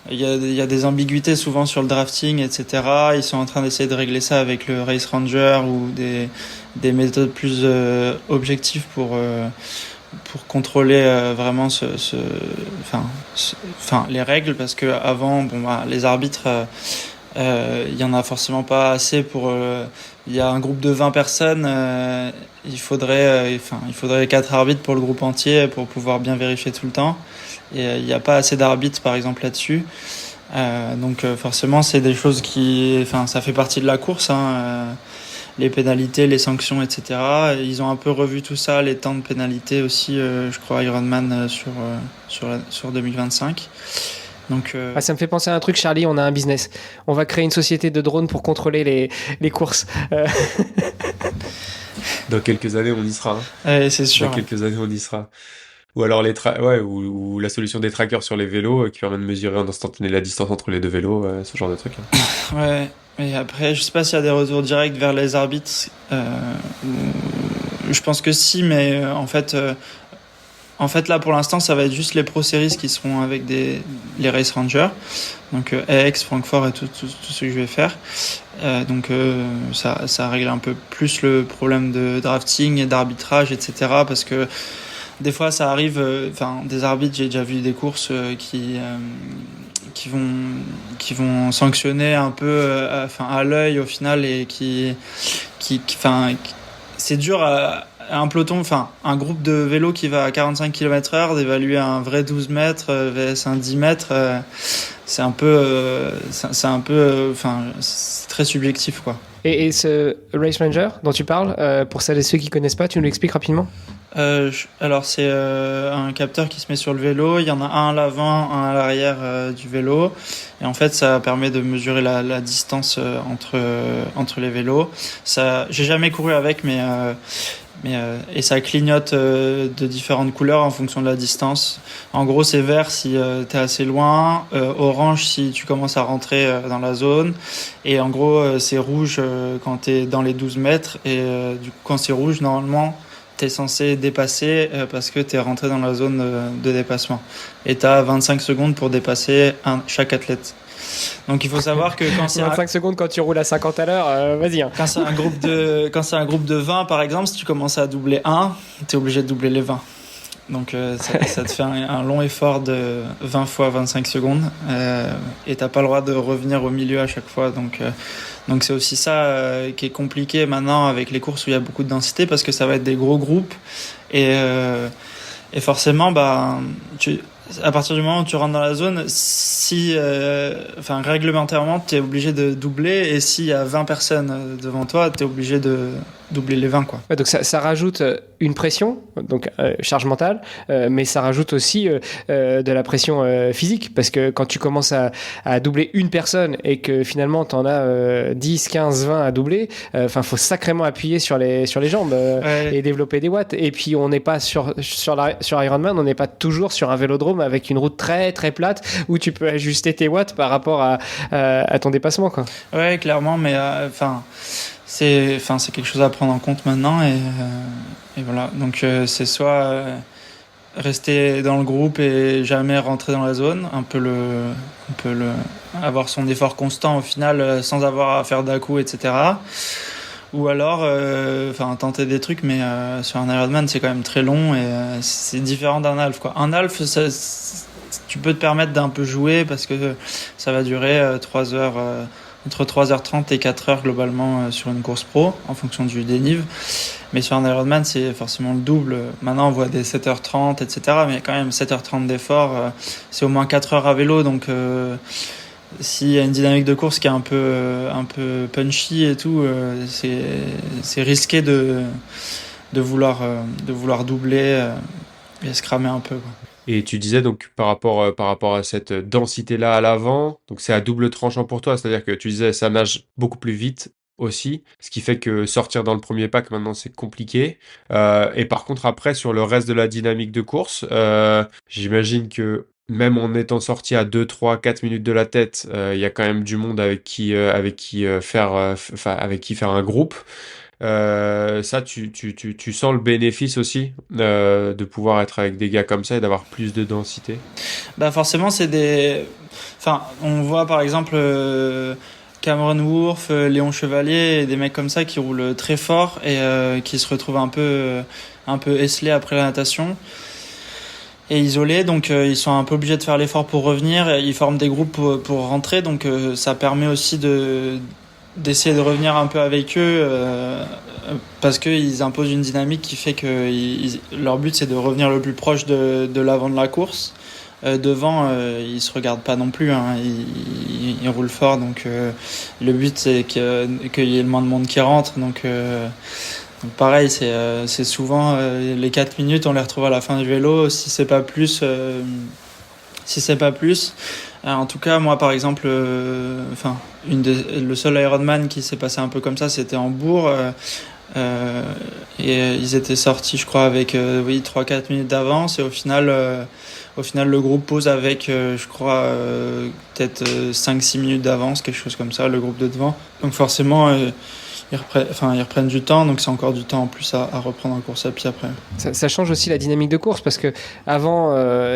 Il y a des ambiguïtés souvent sur le drafting, etc. Ils sont en train d'essayer de régler ça avec le Race Ranger ou des méthodes plus objectives pour contrôler vraiment les règles, parce que avant, les arbitres, il y en a forcément pas assez pour. Il y a un groupe de 20 personnes, il faudrait 4 arbitres pour le groupe entier pour pouvoir bien vérifier tout le temps. Et il n'y a pas assez d'arbitres, par exemple, là-dessus. Donc forcément, c'est des choses ça fait partie de la course, les pénalités, les sanctions, etc. Et ils ont un peu revu tout ça, les temps de pénalité aussi, je crois, Ironman sur 2025. Donc, ça me fait penser à un truc, Charlie, on a un business. On va créer une société de drones pour contrôler les courses. Dans quelques années, on y sera. Ouais, c'est sûr. Dans quelques années, on y sera. Ou alors ou la solution des trackers sur les vélos qui permet de mesurer en instantané la distance entre les deux vélos, ce genre de truc. Ouais. Et après, je sais pas s'il y a des retours directs vers les arbitres. Je pense que si, mais en fait, là, pour l'instant, ça va être juste les Pro Series qui seront avec les Race Rangers. Donc, Aix, Francfort et tout ce que je vais faire. Donc, ça règle un peu plus le problème de drafting et d'arbitrage, etc. Parce que des fois, ça arrive, des arbitres, j'ai déjà vu des courses qui vont sanctionner un peu à l'œil au final et c'est dur à un peloton, un groupe de vélos qui va à 45 km/h d'évaluer un vrai 12 mètres vs un 10 mètres, c'est très subjectif, quoi. Et ce Race Ranger dont tu parles, pour celles et ceux qui connaissent pas, tu nous l'expliques rapidement? Alors c'est un capteur qui se met sur le vélo, il y en a un à l'avant, un à l'arrière du vélo, et en fait ça permet de mesurer la distance entre les vélos. Ça, j'ai jamais couru avec, et ça clignote de différentes couleurs en fonction de la distance. En gros, c'est vert si t'es assez loin, orange si tu commences à rentrer dans la zone, et en gros c'est rouge quand t'es dans les 12 mètres, et du coup quand c'est rouge, normalement t'es censé dépasser parce que t'es rentré dans la zone de dépassement. Et t'as 25 secondes pour dépasser chaque athlète. Donc il faut savoir que quand c'est 25 secondes quand tu roules à 50 à l'heure, vas-y. Hein. Quand c'est un groupe de 20 par exemple, si tu commences à doubler 1, t'es obligé de doubler les 20. Donc ça te fait un long effort de 20 fois 25 secondes et t'as pas le droit de revenir au milieu à chaque fois. Donc c'est aussi ça qui est compliqué maintenant avec les courses où il y a beaucoup de densité, parce que ça va être des gros groupes et forcément à partir du moment où tu rentres dans la zone, réglementairement t'es obligé de doubler, et s'il y a 20 personnes devant toi, t'es obligé de doubler les 20, quoi. Ouais, donc ça rajoute une pression, donc charge mentale, mais ça rajoute aussi de la pression physique, parce que quand tu commences à doubler une personne et que finalement t'en as 10, 15, 20 à doubler, faut sacrément appuyer sur les jambes et développer des watts. Et puis on n'est pas sur Ironman, on n'est pas toujours sur un vélodrome avec une route très très plate où tu peux ajuster tes watts par rapport à ton dépassement, quoi. Ouais, clairement, mais c'est quelque chose à prendre en compte maintenant, et voilà. Donc c'est soit rester dans le groupe et jamais rentrer dans la zone, un peu avoir son effort constant au final sans avoir à faire d'à-coups, etc. Ou alors tenter des trucs, mais sur un Ironman c'est quand même très long, et c'est différent d'un half, quoi. Un half, tu peux te permettre d'un peu jouer parce que ça va durer 3 heures, entre 3h30 et 4h globalement sur une course pro en fonction du dénive. Mais sur un Ironman c'est forcément le double. Maintenant on voit des 7h30, etc. Mais quand même 7h30 d'effort, c'est au moins 4 heures à vélo, donc s'il y a une dynamique de course qui est un peu punchy et tout, c'est risqué de vouloir doubler et se cramer un peu, quoi. Et tu disais donc par rapport à cette densité-là à l'avant, donc c'est à double tranchant pour toi, c'est-à-dire que tu disais ça nage beaucoup plus vite aussi, ce qui fait que sortir dans le premier pack maintenant c'est compliqué. Et par contre après sur le reste de la dynamique de course, j'imagine que même en étant sorti à 2, 3, 4 minutes de la tête, il y a quand même du monde avec qui faire un groupe. Ça, tu sens le bénéfice aussi de pouvoir être avec des gars comme ça et d'avoir plus de densité? Forcément, on voit par exemple Cameron Wurf, Léon Chevalier, et des mecs comme ça qui roulent très fort et qui se retrouvent un peu esselés après la natation et isolés, donc ils sont un peu obligés de faire l'effort pour revenir, et ils forment des groupes pour rentrer, donc ça permet aussi d'essayer de revenir un peu avec eux parce qu'ils imposent une dynamique qui fait que leur but c'est de revenir le plus proche de l'avant de la course. Devant ils se regardent pas non plus, hein. Ils roulent fort, donc le but c'est qu'il y ait le moins de monde qui rentre, donc pareil, c'est souvent les 4 minutes on les retrouve à la fin du vélo, si c'est pas plus. En tout cas, moi, par exemple, le seul Ironman qui s'est passé un peu comme ça, c'était en Bourg. et ils étaient sortis, je crois, avec 3-4 minutes d'avance. Et au final, le groupe pose avec, je crois, peut-être 5-6 minutes d'avance, quelque chose comme ça, le groupe de devant. Donc forcément, ils reprennent du temps, donc c'est encore du temps en plus à reprendre en course à pied après. Ça change aussi la dynamique de course parce que avant,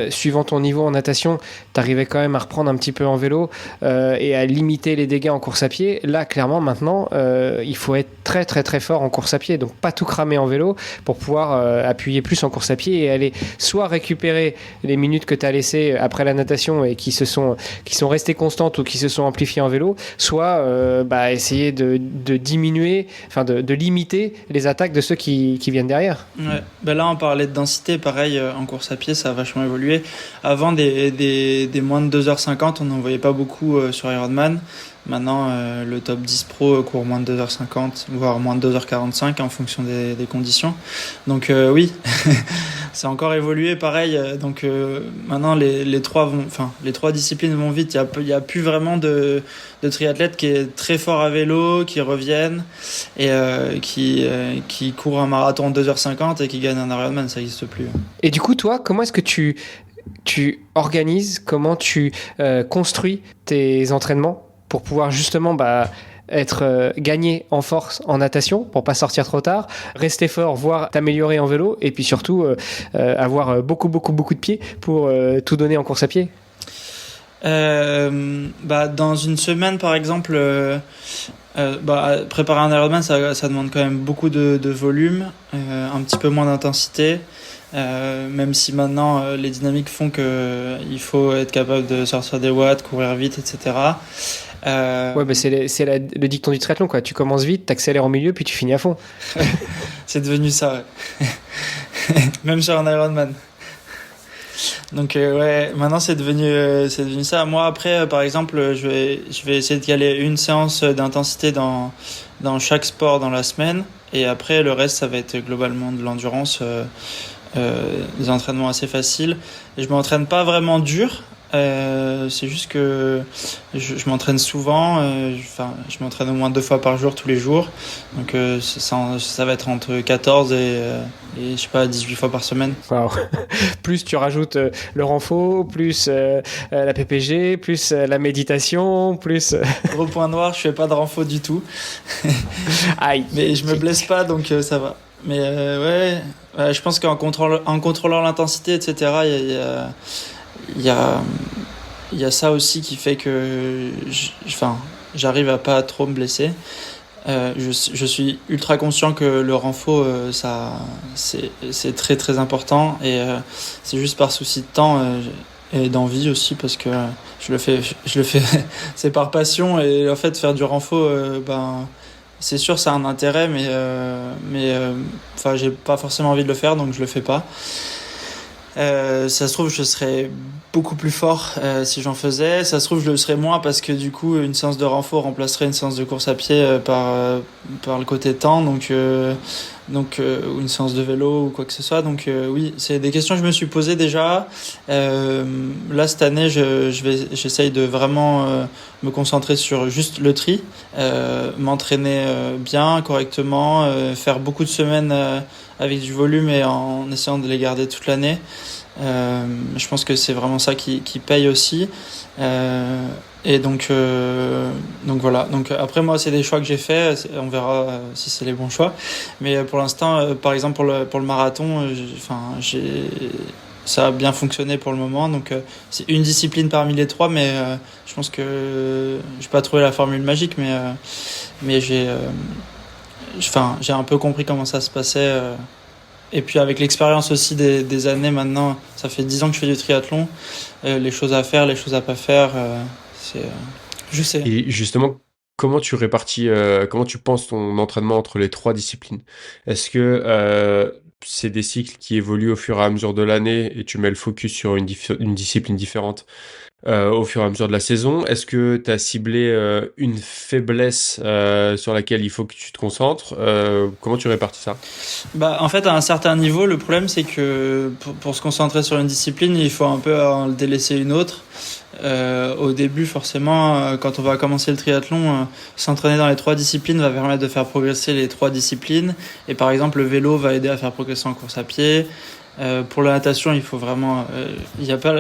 suivant ton niveau en natation, t'arrivais quand même à reprendre un petit peu en vélo et à limiter les dégâts en course à pied. Là, clairement, maintenant, il faut être très très très fort en course à pied, donc pas tout cramer en vélo pour pouvoir appuyer plus en course à pied et aller soit récupérer les minutes que t'as laissées après la natation et qui sont restées constantes ou qui se sont amplifiées en vélo, soit essayer de diminuer, enfin de limiter les attaques de ceux qui viennent derrière. Ouais. Ben là, on parlait de densité, pareil, en course à pied, ça a vachement évolué. Avant, des moins de 2h50, on n'en voyait pas beaucoup sur Ironman. Maintenant, le top 10 pro court moins de 2h50, voire moins de 2h45 en fonction des conditions. Donc oui, c'est encore évolué, pareil. Donc maintenant, les trois disciplines vont vite. Il y a plus vraiment de triathlètes qui est très fort à vélo, qui reviennent et qui courent un marathon en 2h50 et qui gagnent un Ironman, ça n'existe plus. Et du coup, toi, comment est-ce que tu organises, comment tu construis tes entraînements pour pouvoir justement être gagné en force en natation pour pas sortir trop tard, rester fort, voire t'améliorer en vélo, et puis surtout avoir beaucoup de pieds pour tout donner en course à pied? Dans une semaine par exemple, préparer un Ironman ça demande quand même beaucoup de volume, un petit peu moins d'intensité. Même si maintenant les dynamiques font que il faut être capable de sortir des watts, courir vite, etc. Ouais, c'est le dicton du triathlon, quoi. Tu commences vite, t'accélères au milieu, puis tu finis à fond. C'est devenu ça, ouais. Même sur un Ironman. Donc maintenant c'est devenu ça. Moi après, par exemple, je vais essayer de caler une séance d'intensité dans chaque sport dans la semaine, et après le reste ça va être globalement de l'endurance. Des entraînements assez faciles, et je m'entraîne pas vraiment dur, c'est juste que je m'entraîne souvent, je m'entraîne au moins 2 fois par jour tous les jours, donc ça va être entre 14 et je sais pas 18 fois par semaine. Wow. Plus tu rajoutes le renfo, plus la PPG, plus la méditation, plus Gros point noir, je fais pas de renfo du tout. Aïe. Mais je me blesse pas, donc ça va. Mais je pense qu'en contrôlant l'intensité, etc., il y a ça aussi qui fait que j'arrive à pas trop me blesser. Je suis ultra conscient que le renfo, c'est très très important, et c'est juste par souci de temps et d'envie aussi, parce que je le fais c'est par passion, et en fait faire du renfo, c'est sûr, ça a un intérêt, mais j'ai pas forcément envie de le faire, donc je le fais pas. Ça se trouve, je serais beaucoup plus fort si j'en faisais. Ça se trouve, je le serais moins, parce que du coup, une séance de renfort remplacerait une séance de course à pied par le côté temps, donc ou une séance de vélo ou quoi que ce soit. Donc oui, c'est des questions que je me suis posées déjà. Là, cette année, j'essaye de vraiment me concentrer sur juste le tri, m'entraîner bien, correctement, faire beaucoup de semaines avec du volume, et en essayant de les garder toute l'année. Je pense que c'est vraiment ça qui paye aussi. Et donc voilà. Donc après, moi, c'est des choix que j'ai faits. On verra si c'est les bons choix. Mais pour l'instant, par exemple pour le marathon, ça a bien fonctionné pour le moment. Donc c'est une discipline parmi les 3, mais je pense que j'ai pas trouvé la formule magique, mais j'ai un peu compris comment ça se passait. Et puis avec l'expérience aussi des années maintenant, ça fait 10 ans que je fais du triathlon, les choses à faire, les choses à pas faire, je sais. Et justement, comment tu répartis, comment tu penses ton entraînement entre les 3 disciplines? Est-ce que c'est des cycles qui évoluent au fur et à mesure de l'année, et tu mets le focus sur une discipline différente au fur et à mesure de la saison. Est-ce que tu as ciblé une faiblesse sur laquelle il faut que tu te concentres? Comment tu répartis ça? En fait, à un certain niveau, le problème, c'est que pour se concentrer sur une discipline, il faut un peu en délaisser une autre. Au début, forcément, quand on va commencer le triathlon, s'entraîner dans les 3 disciplines va permettre de faire progresser les 3 disciplines. Et par exemple, le vélo va aider à faire progresser en course à pied. Pour la natation, il faut vraiment.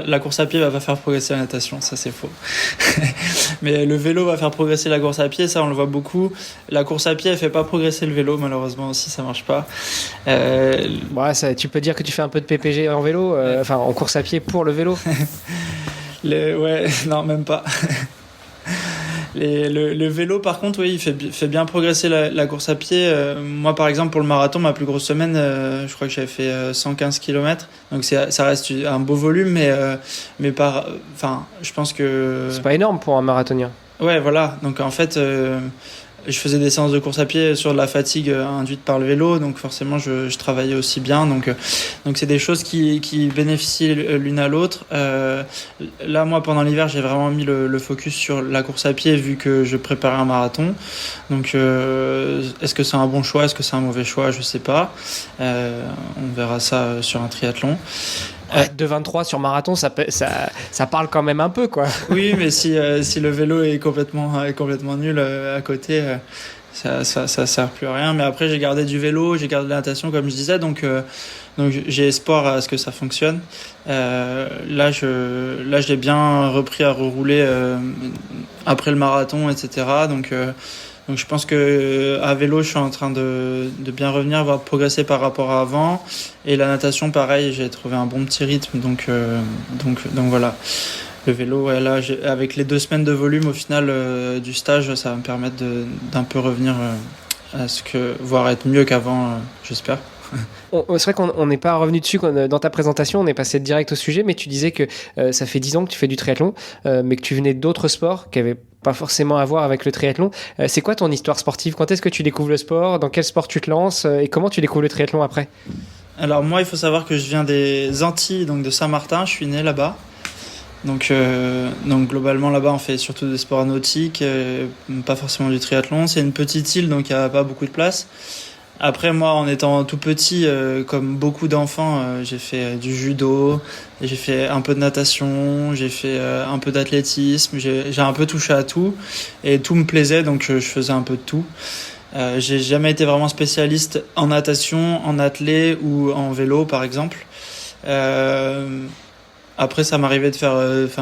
La course à pied va pas faire progresser la natation, ça c'est faux. Mais le vélo va faire progresser la course à pied, ça on le voit beaucoup. La course à pied, elle fait pas progresser le vélo, malheureusement aussi, ça marche pas. Tu peux dire que tu fais un peu de PPG en vélo, en course à pied pour le vélo. Ouais, non, même pas. Le vélo, par contre, oui, il fait bien progresser la course à pied. Moi, par exemple, pour le marathon, ma plus grosse semaine, je crois que j'avais fait 115 km. Donc, ça reste un beau volume, mais je pense que... C'est pas énorme pour un marathonien. Ouais, voilà. Donc, en fait, je faisais des séances de course à pied sur de la fatigue induite par le vélo. Donc, forcément, je travaillais aussi bien. Donc c'est des choses qui bénéficient l'une à l'autre. Là, moi, pendant l'hiver, j'ai vraiment mis le focus sur la course à pied vu que je préparais un marathon. Donc, est-ce que c'est un bon choix? Est-ce que c'est un mauvais choix? Je sais pas. On verra ça sur un triathlon. 2,23 sur marathon, ça parle quand même un peu, quoi. Oui, mais si le vélo est complètement nul à côté, ça sert plus à rien. Mais après, j'ai gardé du vélo, j'ai gardé de la natation, comme je disais, donc j'ai espoir à ce que ça fonctionne. Là, je l'ai bien repris à rerouler après le marathon, etc. Donc je pense que à vélo, je suis en train de bien revenir, voire de progresser par rapport à avant. Et la natation, pareil, j'ai trouvé un bon petit rythme. Donc voilà. Le vélo, ouais, là, avec les 2 semaines de volume au final du stage, ça va me permettre d'un peu revenir voire être mieux qu'avant, j'espère. C'est vrai qu'on n'est pas revenu dessus dans ta présentation, on est passé direct au sujet, mais tu disais que ça fait 10 ans que tu fais du triathlon, mais que tu venais d'autres sports qui n'avaient pas forcément à voir avec le triathlon. C'est quoi ton histoire sportive? Quand est-ce que tu découvres le sport? Dans quel sport tu te lances? Et comment tu découvres le triathlon après? Alors moi, il faut savoir que je viens des Antilles, donc de Saint-Martin, je suis né là-bas. Donc globalement là-bas on fait surtout des sports nautiques, pas forcément du triathlon. C'est une petite île donc il n'y a pas beaucoup de place. Après moi en étant tout petit, comme beaucoup d'enfants, j'ai fait du judo, j'ai fait un peu de natation, j'ai fait un peu d'athlétisme, j'ai un peu touché à tout et tout me plaisait donc je faisais un peu de tout. J'ai jamais été vraiment spécialiste en natation, en athlé ou en vélo par exemple. Après, ça m'arrivait de faire,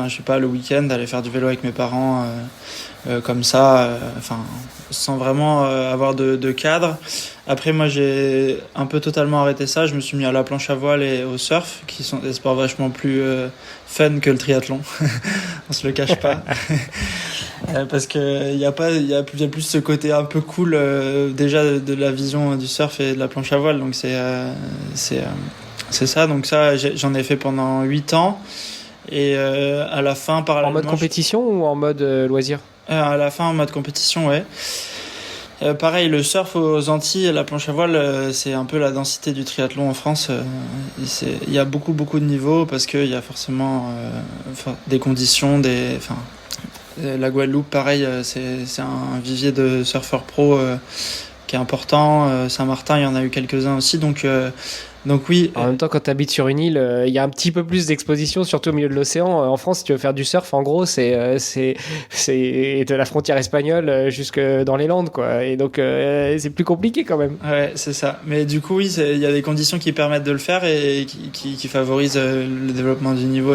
je sais pas, le week-end, d'aller faire du vélo avec mes parents, comme ça, sans vraiment avoir de cadre. Après, moi, j'ai un peu totalement arrêté ça. Je me suis mis à la planche à voile et au surf, qui sont des sports vachement plus fun que le triathlon. On se le cache pas. Parce que il y a plus ce côté un peu cool déjà de la vision du surf et de la planche à voile. Donc c'est ça, donc ça j'en ai fait pendant 8 ans et à la fin parallèlement... En mode compétition ou en mode loisir? À la fin en mode compétition, ouais. Pareil, le surf aux Antilles et la planche à voile, c'est un peu la densité du triathlon en France. Il y a beaucoup de niveaux parce qu'il y a forcément des conditions, la Guadeloupe, pareil, c'est un vivier de surfeurs pro qui est important. Saint-Martin, il y en a eu quelques-uns aussi, donc oui. En même temps, quand tu habites sur une île, il y a un petit peu plus d'exposition, surtout au milieu de l'océan. En France, si tu veux faire du surf, en gros, c'est de la frontière espagnole jusque dans les Landes, quoi. Et donc, c'est plus compliqué quand même. Ouais, c'est ça. Mais du coup, oui, il y a des conditions qui permettent de le faire et qui favorisent le développement du niveau.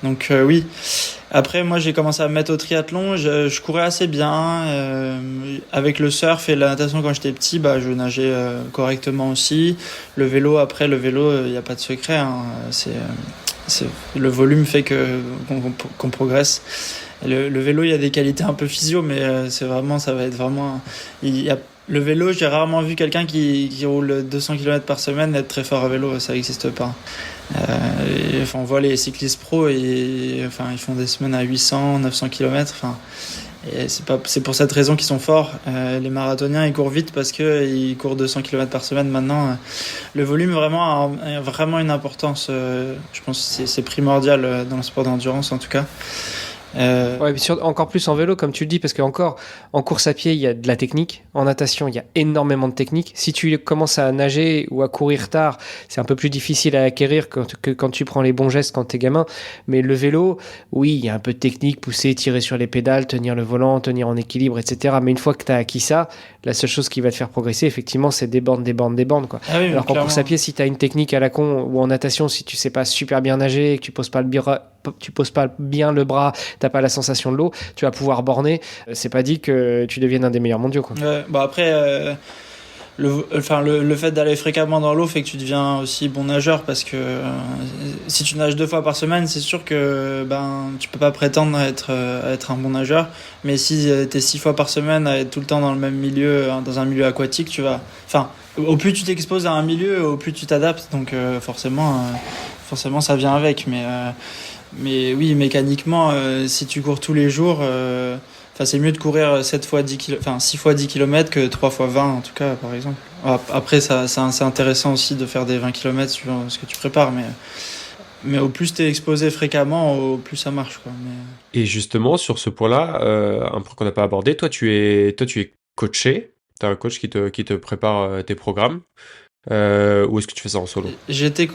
Donc, oui. Après, moi, j'ai commencé à me mettre au triathlon. Je courais assez bien. Avec le surf et la natation, quand j'étais petit, je nageais correctement aussi. Le vélo, il n'y a pas de secret. Hein. Le volume fait qu'on progresse. Le vélo, il y a des qualités un peu physio, mais ça va être vraiment... Le vélo, j'ai rarement vu quelqu'un qui roule 200 km par semaine être très fort à vélo. Ça n'existe pas. On voit les cyclistes pros et ils font des semaines à 800, 900 km. Et c'est pour cette raison qu'ils sont forts. Les marathoniens, ils courent vite parce qu'ils courent 200 km par semaine maintenant. Le volume a vraiment une importance. Je pense que c'est primordial dans le sport d'endurance en tout cas. Ouais, encore plus en vélo, comme tu le dis, parce qu'encore en course à pied, il y a de la technique. En natation, il y a énormément de technique. Si tu commences à nager ou à courir tard, c'est un peu plus difficile à acquérir que quand tu prends les bons gestes quand t'es gamin. Mais le vélo, oui, il y a un peu de technique, pousser, tirer sur les pédales, tenir le volant, tenir en équilibre, etc. Mais une fois que t'as acquis ça, la seule chose qui va te faire progresser, effectivement, c'est des bornes, quoi. Ah oui, alors qu'en clairement. course à pied, si t'as une technique à la con, ou en natation, si tu sais pas super bien nager, que tu poses pas bien le bras, t'as pas la sensation de l'eau, tu vas pouvoir borner. C'est pas dit que tu deviennes un des meilleurs mondiaux, quoi. Ouais, bah après, le fait d'aller fréquemment dans l'eau fait que tu deviens aussi bon nageur parce que si tu nages 2 fois par semaine, c'est sûr que tu peux pas prétendre à être un bon nageur. Mais si t'es 6 fois par semaine à être tout le temps dans le même milieu, dans un milieu aquatique, au plus tu t'exposes à un milieu, au plus tu t'adaptes. Donc forcément, ça vient avec. Mais oui, mécaniquement, si tu cours tous les jours, c'est mieux de courir 6 fois 10 km que 3 fois 20 en tout cas, par exemple. Après, c'est intéressant aussi de faire des 20 km suivant ce que tu prépares, mais au plus tu es exposé fréquemment, au plus ça marche, quoi. Et justement, sur ce point-là, un point qu'on n'a pas abordé, toi tu es coaché, tu as un coach qui te prépare tes programmes, ou est-ce que tu fais ça en solo? J'étais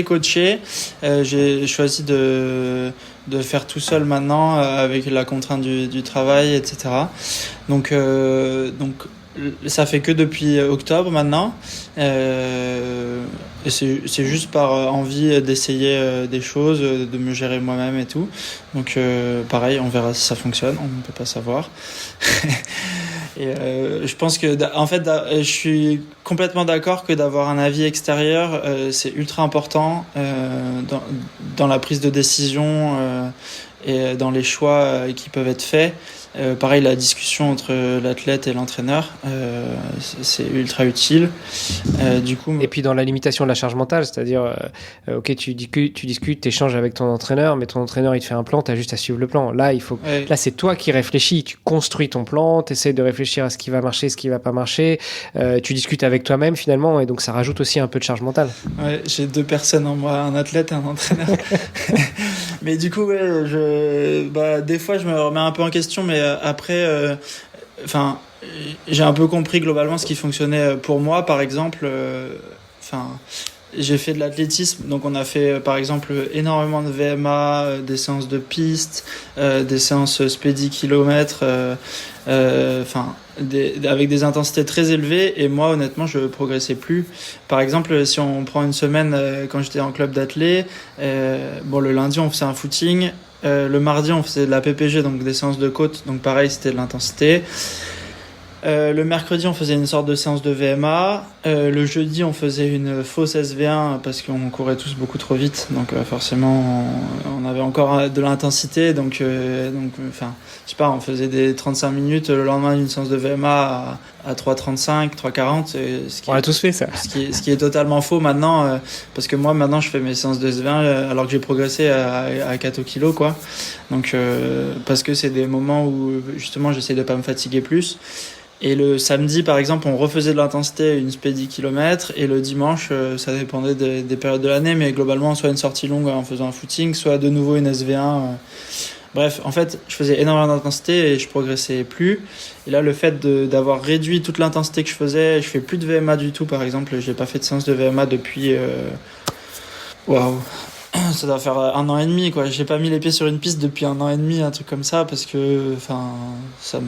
coaché, j'ai choisi de faire tout seul maintenant avec la contrainte du travail, etc. Donc ça fait que depuis octobre maintenant. Et c'est juste par envie d'essayer des choses, de me gérer moi-même et tout. Donc pareil, on verra si ça fonctionne, on ne peut pas savoir. Et je pense que je suis complètement d'accord que d'avoir un avis extérieur, c'est ultra important dans la prise de décision et dans les choix qui peuvent être faits. Pareil, la discussion entre l'athlète et l'entraîneur, c'est ultra utile. Du coup, et puis dans la limitation de la charge mentale, c'est-à-dire, ok, tu discutes, t'échanges avec ton entraîneur, mais ton entraîneur il te fait un plan, t'as juste à suivre le plan. Là, là c'est toi qui réfléchis, tu construis ton plan, t'essaies de réfléchir à ce qui va marcher, ce qui va pas marcher, tu discutes avec toi-même finalement, et donc ça rajoute aussi un peu de charge mentale. Ouais, j'ai 2 personnes en moi, un athlète et un entraîneur. Mais du coup, des fois je me remets un peu en question, mais après, j'ai un peu compris globalement ce qui fonctionnait pour moi. Par exemple, j'ai fait de l'athlétisme, donc on a fait par exemple énormément de VMA, des séances de piste, des séances speedy kilomètres, avec des intensités très élevées, et moi honnêtement je progressais plus. Par exemple, si on prend une semaine quand j'étais en club d'athlé, le lundi on faisait un footing, le mardi on faisait de la PPG, donc des séances de côte, donc pareil c'était de l'intensité. Le mercredi on faisait une sorte de séance de VMA, le jeudi on faisait une fausse SV1 parce qu'on courait tous beaucoup trop vite, donc forcément on avait encore de l'intensité, donc je sais pas, on faisait des 35 minutes le lendemain d'une séance de VMA à 3,35, 3,40. On a tous fait ça. Ce qui est totalement faux maintenant, parce que moi maintenant je fais mes séances de SV1 alors que j'ai progressé à 4 kilos, quoi. Donc parce que c'est des moments où justement j'essaie de pas me fatiguer plus. Et le samedi, par exemple, on refaisait de l'intensité, une speedy kilomètre, et le dimanche, ça dépendait des périodes de l'année, mais globalement, soit une sortie longue en faisant un footing, soit de nouveau une SV1. Bref, en fait, je faisais énormément d'intensité et je progressais plus. Et là, le fait d'avoir réduit toute l'intensité que je faisais, je fais plus de VMA du tout, par exemple. J'ai pas fait de séance de VMA depuis... ça doit faire 1 an et demi, quoi. J'ai pas mis les pieds sur une piste depuis 1 an et demi, un truc comme ça, parce que ça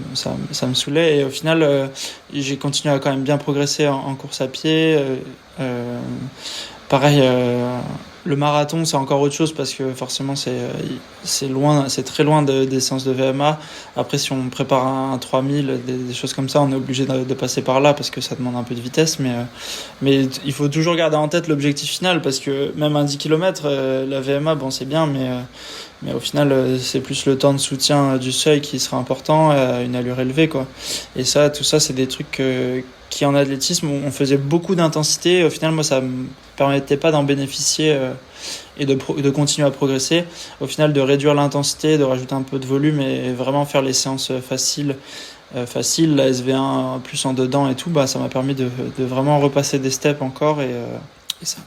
me saoulait. Et au final, j'ai continué à quand même bien progresser en course à pied. Pareil, le marathon, c'est encore autre chose parce que forcément, c'est très loin des séances de VMA. Après, si on prépare un 3000, des choses comme ça, on est obligé de passer par là parce que ça demande un peu de vitesse. Mais il faut toujours garder en tête l'objectif final, parce que même un 10 km, la VMA, bon, c'est bien, Mais au final, c'est plus le temps de soutien du seuil qui sera important à une allure élevée, quoi. Et ça, tout ça, c'est des trucs qui en athlétisme, on faisait beaucoup d'intensité. Au final, moi, ça me permettait pas d'en bénéficier et de continuer à progresser. Au final, de réduire l'intensité, de rajouter un peu de volume et vraiment faire les séances faciles, la SV1 plus en dedans et tout, bah, ça m'a permis de vraiment repasser des steps encore et ça.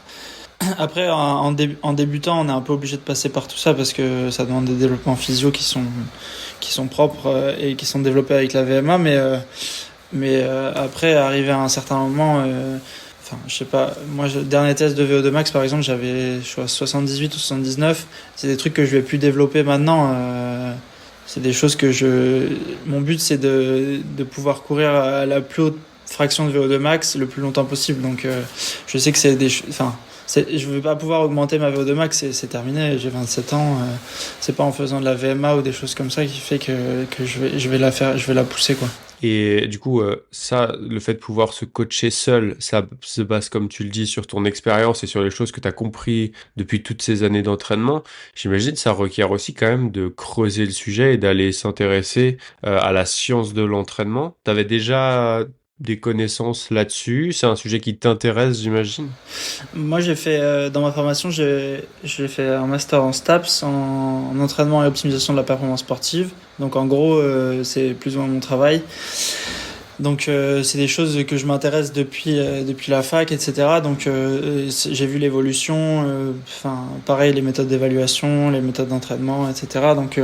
Après, en débutant, on est un peu obligé de passer par tout ça parce que ça demande des développements physio qui sont propres et qui sont développés avec la VMA, mais après, arrivé à un certain moment, je sais pas, moi, le dernier test de VO2 max, par exemple, j'avais 78 ou 79, c'est des trucs que je vais plus développer maintenant. C'est des choses mon but, c'est de pouvoir courir à la plus haute fraction de VO2 max le plus longtemps possible. Donc, je sais que je vais pas pouvoir augmenter ma VO2 max, c'est terminé, j'ai 27 ans, c'est pas en faisant de la VMA ou des choses comme ça qui fait que je vais la pousser, quoi. Et du coup, ça, le fait de pouvoir se coacher seul, ça se base, comme tu le dis, sur ton expérience et sur les choses que tu as compris depuis toutes ces années d'entraînement. J'imagine que ça requiert aussi quand même de creuser le sujet et d'aller s'intéresser à la science de l'entraînement. Tu avais déjà des connaissances là-dessus? C'est un sujet qui t'intéresse, j'imagine? Moi, j'ai fait, dans ma formation, j'ai fait un master en STAPS, en entraînement et optimisation de la performance sportive. Donc, en gros, c'est plus ou moins mon travail. Donc, c'est des choses que je m'intéresse depuis la fac, etc. Donc, j'ai vu l'évolution, pareil, les méthodes d'évaluation, les méthodes d'entraînement, etc. Donc,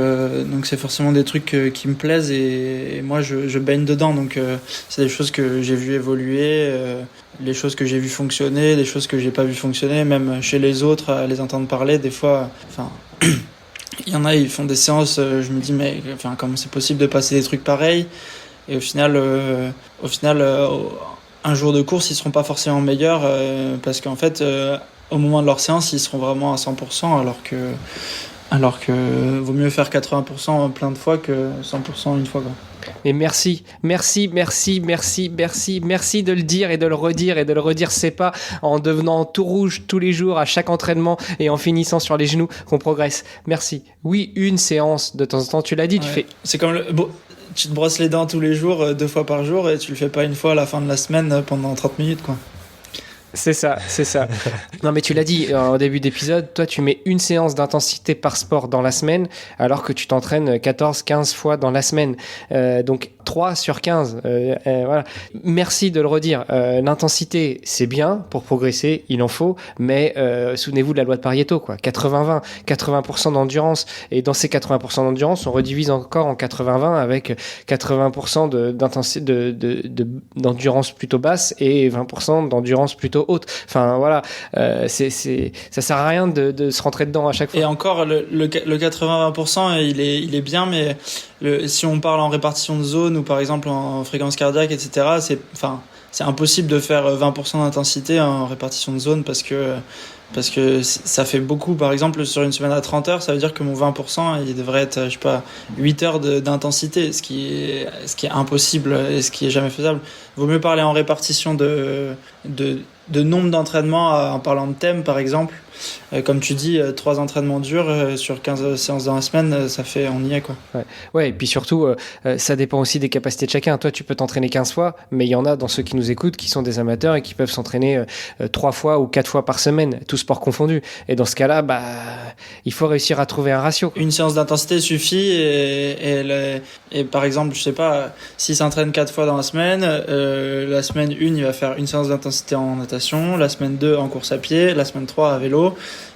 c'est forcément des trucs qui me plaisent et moi, je baigne dedans. Donc, c'est des choses que j'ai vu évoluer, les choses que j'ai vu fonctionner, des choses que j'ai pas vu fonctionner, même chez les autres, à les entendre parler, des fois, il y en a, ils font des séances, je me dis, mais comment c'est possible de passer des trucs pareils? Et au final, un jour de course, ils seront pas forcément meilleurs parce qu'en fait, au moment de leur séance, ils seront vraiment à 100%, alors que vaut mieux faire 80% plein de fois que 100% une fois, quoi. Mais merci de le dire et de le redire. C'est pas en devenant tout rouge tous les jours à chaque entraînement et en finissant sur les genoux qu'on progresse. Merci. Oui, une séance de temps en temps, tu l'as dit, tu fais. C'est comme tu te brosses les dents tous les jours, 2 fois par jour, et tu le fais pas une fois à la fin de la semaine pendant 30 minutes, quoi. C'est ça. Non, mais tu l'as dit en début d'épisode, toi, tu mets une séance d'intensité par sport dans la semaine, alors que tu t'entraînes 14-15 fois dans la semaine. Donc, 3 sur 15. Voilà. Merci de le redire. L'intensité, c'est bien pour progresser, il en faut, mais souvenez-vous de la loi de Pareto, quoi. 80-20, 80% d'endurance. Et dans ces 80% d'endurance, on redivise encore en 80-20 avec 80% d'intensité, d'endurance plutôt basse et 20% d'endurance plutôt haute. Enfin, voilà. Ça sert à rien de se rentrer dedans à chaque fois. Et encore, le 80-20%, il est bien, mais si on parle en répartition de zone ou par exemple en fréquence cardiaque, etc., c'est impossible de faire 20% d'intensité en répartition de zone parce que ça fait beaucoup. Par exemple, sur une semaine à 30 heures, ça veut dire que mon 20%, il devrait être, 8 heures d'intensité, ce qui est impossible et ce qui est jamais faisable. Vaut mieux parler en répartition de nombre d'entraînements en parlant de thème, par exemple. Comme tu dis, 3 entraînements durs sur 15 séances dans la semaine, on y est, quoi. Ouais, et puis surtout, ça dépend aussi des capacités de chacun. Toi, tu peux t'entraîner 15 fois, mais il y en a dans ceux qui nous écoutent qui sont des amateurs et qui peuvent s'entraîner 3 fois ou 4 fois par semaine, tout sport confondu. Et dans ce cas-là, il faut réussir à trouver un ratio. Une séance d'intensité suffit et par exemple, je sais pas, s'il s'entraîne 4 fois dans la semaine, la semaine 1, il va faire une séance d'intensité en natation, la semaine 2 en course à pied, la semaine 3 à vélo,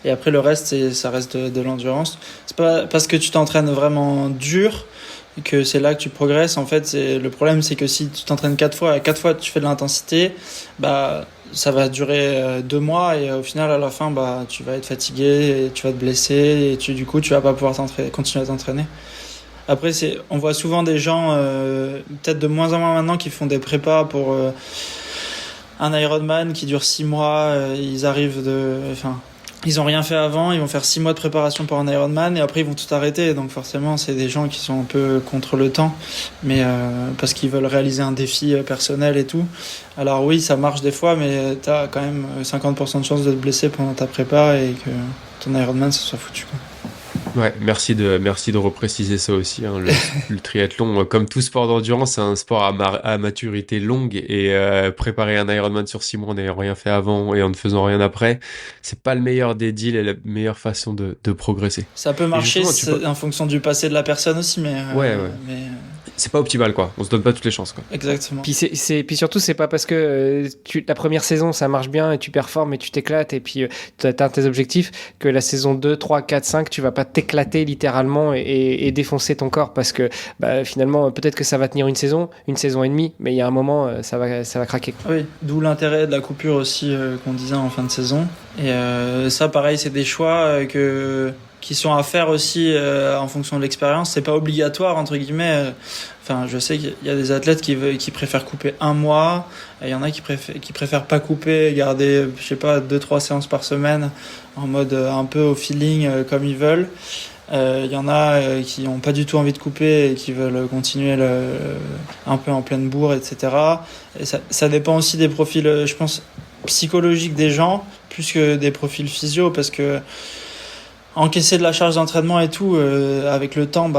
et après le reste, ça reste de l'endurance. C'est pas parce que tu t'entraînes vraiment dur que c'est là que tu progresses. En fait, le problème, c'est que si tu t'entraînes 4 fois, tu fais de l'intensité, ça va durer 2 mois et au final, à la fin, tu vas être fatigué, et tu vas te blesser et du coup, tu vas pas pouvoir continuer à t'entraîner. Après, on voit souvent des gens, peut-être de moins en moins maintenant, qui font des prépas pour un Ironman qui dure 6 mois. Ils ont rien fait avant, ils vont faire 6 mois de préparation pour un Ironman et après ils vont tout arrêter. Donc forcément, c'est des gens qui sont un peu contre le temps, mais parce qu'ils veulent réaliser un défi personnel et tout. Alors oui, ça marche des fois, mais t'as quand même 50% de chance de te blesser pendant ta prépa et que ton Ironman, ça soit foutu, quoi. Ouais, merci de repréciser ça aussi, hein. Le triathlon, comme tout sport d'endurance, c'est un sport à maturité longue et préparer un Ironman sur 6 mois en n'ayant rien fait avant et en ne faisant rien après, c'est pas le meilleur des deals et la meilleure façon de progresser. Ça peut marcher en fonction du passé de la personne aussi, mais... Ouais. Mais... C'est pas optimal, quoi. On se donne pas toutes les chances, quoi. Exactement. Puis surtout, c'est pas parce que la première saison ça marche bien et tu performes et tu t'éclates et puis tu atteins tes objectifs que la saison 2, 3, 4, 5, tu vas pas t'éclater littéralement et défoncer ton corps parce que finalement, peut-être que ça va tenir une saison et demie, mais il y a un moment, ça va craquer. Oui, d'où l'intérêt de la coupure aussi qu'on disait en fin de saison. Et ça, pareil, c'est des choix qui sont à faire aussi en fonction de l'expérience. C'est pas obligatoire, entre guillemets. Enfin, je sais qu'il y a des athlètes qui préfèrent couper un mois, et il y en a qui préfèrent pas couper, garder, je sais pas, 2-3 séances par semaine en mode un peu au feeling comme ils veulent. Il y en a qui n'ont pas du tout envie de couper et qui veulent continuer un peu en pleine bourre, etc. Et ça dépend aussi des profils, je pense, psychologiques des gens, plus que des profils physio, parce que encaisser de la charge d'entraînement et tout, avec le temps,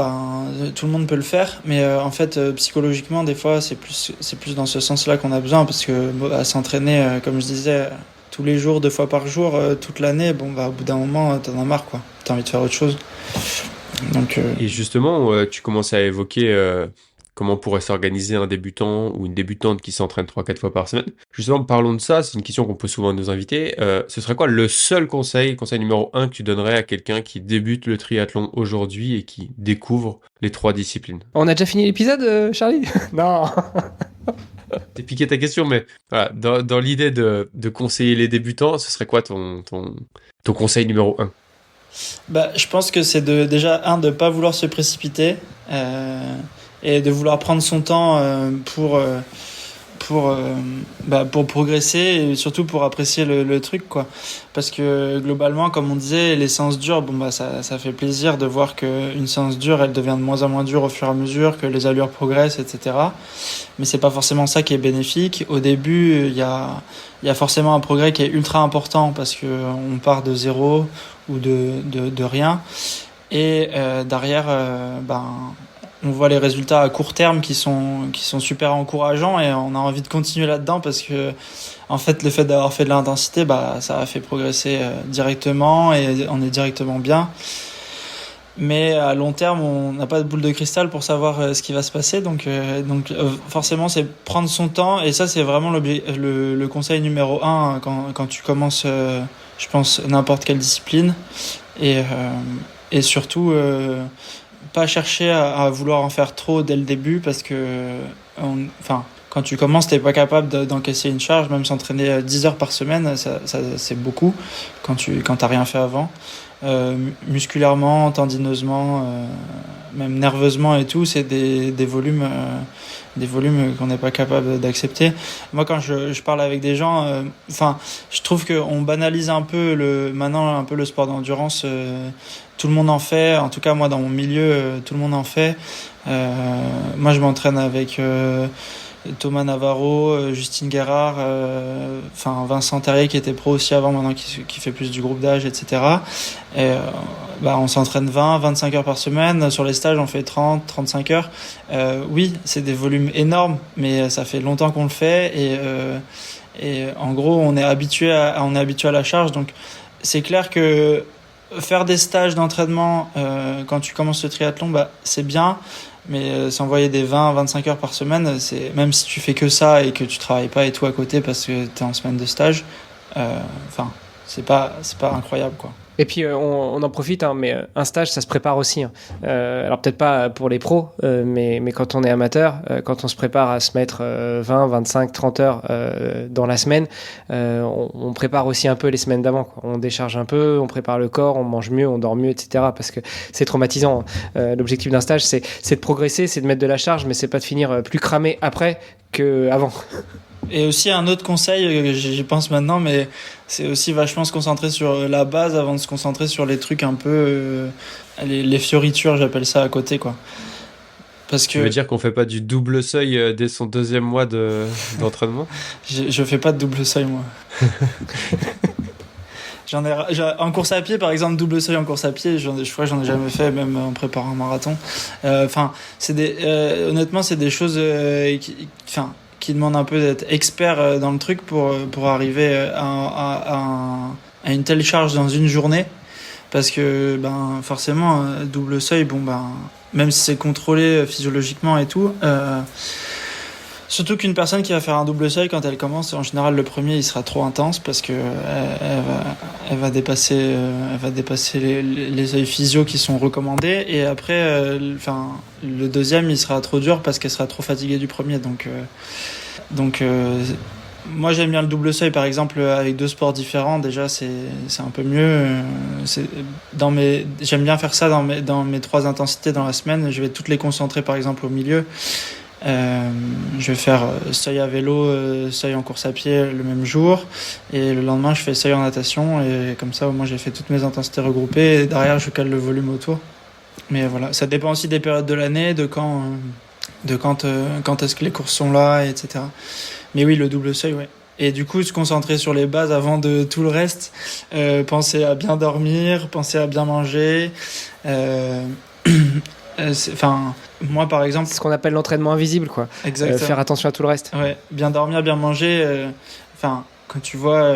tout le monde peut le faire. Mais en fait, psychologiquement, des fois, c'est plus dans ce sens-là qu'on a besoin, parce que à s'entraîner, comme je disais, tous les jours, 2 fois par jour, toute l'année, au bout d'un moment, t'en as marre, quoi. T'as envie de faire autre chose. Donc, Et justement, tu commençais à évoquer comment pourrait s'organiser un débutant ou une débutante qui s'entraîne 3-4 fois par semaine. Justement, parlons de ça, c'est une question qu'on pose souvent à nos invités. Ce serait quoi le seul conseil numéro 1 que tu donnerais à quelqu'un qui débute le triathlon aujourd'hui et qui découvre les 3 disciplines? On a déjà fini l'épisode, Charlie? Non. T'es piqué ta question, mais voilà, dans l'idée de conseiller les débutants, ce serait quoi ton conseil numéro 1? Je pense que c'est déjà de pas vouloir se précipiter et de vouloir prendre son temps pour progresser et surtout pour apprécier le truc, quoi. Parce que globalement, comme on disait, les séances dures, ça fait plaisir de voir qu'une séance dure, elle devient de moins en moins dure au fur et à mesure, que les allures progressent, etc. Mais c'est pas forcément ça qui est bénéfique. Au début, il y a forcément un progrès qui est ultra important parce que on part de zéro ou de rien. Et derrière, on voit les résultats à court terme qui sont super encourageants et on a envie de continuer là-dedans parce que en fait le fait d'avoir fait de l'intensité, ça a fait progresser directement et on est directement bien. Mais à long terme, on n'a pas de boule de cristal pour savoir ce qui va se passer, donc forcément c'est prendre son temps, et ça c'est vraiment le conseil numéro 1 quand tu commences, je pense, n'importe quelle discipline, et surtout pas chercher à vouloir en faire trop dès le début, parce que quand tu commences, t'es pas capable d'encaisser une charge. Même s'entraîner 10 heures par semaine, ça c'est beaucoup quand t'as rien fait avant. Musculairement, tendineusement, même nerveusement et tout, c'est des volumes qu'on n'est pas capable d'accepter. Moi, quand je parle avec des gens, je trouve qu'on banalise maintenant un peu le sport d'endurance. Tout le monde en fait, en tout cas moi dans mon milieu, tout le monde en fait. Moi je m'entraîne avec Thomas Navarro, Justine Guérard, Vincent Terrier qui était pro aussi avant, maintenant qui fait plus du groupe d'âge, etc. Et on s'entraîne 20-25 heures par semaine. Sur les stages on fait 30-35 heures. Oui, c'est des volumes énormes, mais ça fait longtemps qu'on le fait, et en gros on est habitué à la charge. Donc c'est clair que faire des stages d'entraînement quand tu commences le triathlon, c'est bien, mais s'envoyer des 20-25 heures par semaine, même si tu fais que ça et que tu travailles pas et tout à côté parce que tu es en semaine de stage, c'est pas incroyable, quoi. Et puis on en profite, mais un stage ça se prépare aussi. Alors peut-être pas pour les pros, mais quand on est amateur, quand on se prépare à se mettre 20, 25, 30 heures dans la semaine, on prépare aussi un peu les semaines d'avant, quoi. On décharge un peu, on prépare le corps, on mange mieux, on dort mieux, etc. Parce que c'est traumatisant. L'objectif d'un stage, c'est de progresser, c'est de mettre de la charge, mais c'est pas de finir plus cramé après qu'avant. Et aussi un autre conseil, j'y pense maintenant, mais c'est aussi vachement se concentrer sur la base avant de se concentrer sur les trucs un peu les fioritures, j'appelle ça, à côté, quoi. Parce que tu veux dire qu'on fait pas du double seuil dès son 2e mois d'entraînement? Je fais pas de double seuil, moi. En course à pied, par exemple, double seuil en course à pied, je crois que j'en ai jamais fait, même en préparant un marathon. Enfin, honnêtement, c'est des choses qui demandent un peu d'être expert dans le truc pour arriver à une telle charge dans une journée. Parce que forcément, double seuil, même si c'est contrôlé physiologiquement et tout, surtout qu'une personne qui va faire un double seuil, quand elle commence, en général le premier il sera trop intense parce que elle va dépasser les seuils physio qui sont recommandés, et après le deuxième il sera trop dur parce qu'elle sera trop fatiguée du premier. Donc moi j'aime bien le double seuil, par exemple, avec 2 sports différents. Déjà c'est un peu mieux. J'aime bien faire ça dans mes 3 intensités dans la semaine. Je vais toutes les concentrer par exemple au milieu. Je vais faire seuil à vélo, seuil en course à pied le même jour, et le lendemain je fais seuil en natation, et comme ça au moins j'ai fait toutes mes intensités regroupées, et derrière je cale le volume autour. Mais voilà, ça dépend aussi des périodes de l'année, de quand est-ce que les courses sont là, etc. Mais oui, le double seuil, ouais. Et du coup, se concentrer sur les bases avant de tout le reste. Penser à bien dormir, penser à bien manger. Moi, par exemple... C'est ce qu'on appelle l'entraînement invisible, quoi. Exactement. Faire attention à tout le reste. Ouais, bien dormir, bien manger. Quand tu vois...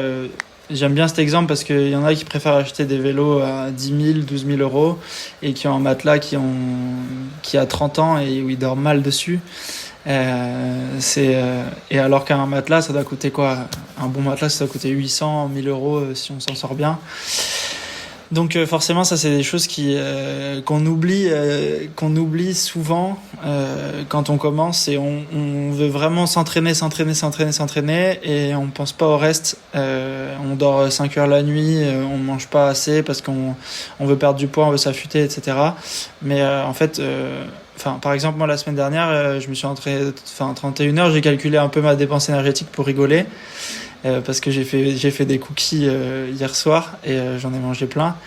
j'aime bien cet exemple parce qu'il y en a qui préfèrent acheter des vélos à 10 000, 12 000 euros, et qui ont un matelas qui a 30 ans et où ils dorment mal dessus. Et alors qu'un matelas, ça doit coûter quoi? Un bon matelas, ça doit coûter 800, 1000 euros si on s'en sort bien. Donc forcément, ça c'est des choses qu'on oublie souvent quand on commence, et on veut vraiment s'entraîner, et on pense pas au reste. On dort 5 heures la nuit, on mange pas assez parce qu'on veut perdre du poids, on veut s'affûter, etc. Mais en fait, par exemple, moi la semaine dernière, je me suis entraîné 31 heures, j'ai calculé un peu ma dépense énergétique pour rigoler. Parce que j'ai fait des cookies hier soir, et j'en ai mangé plein.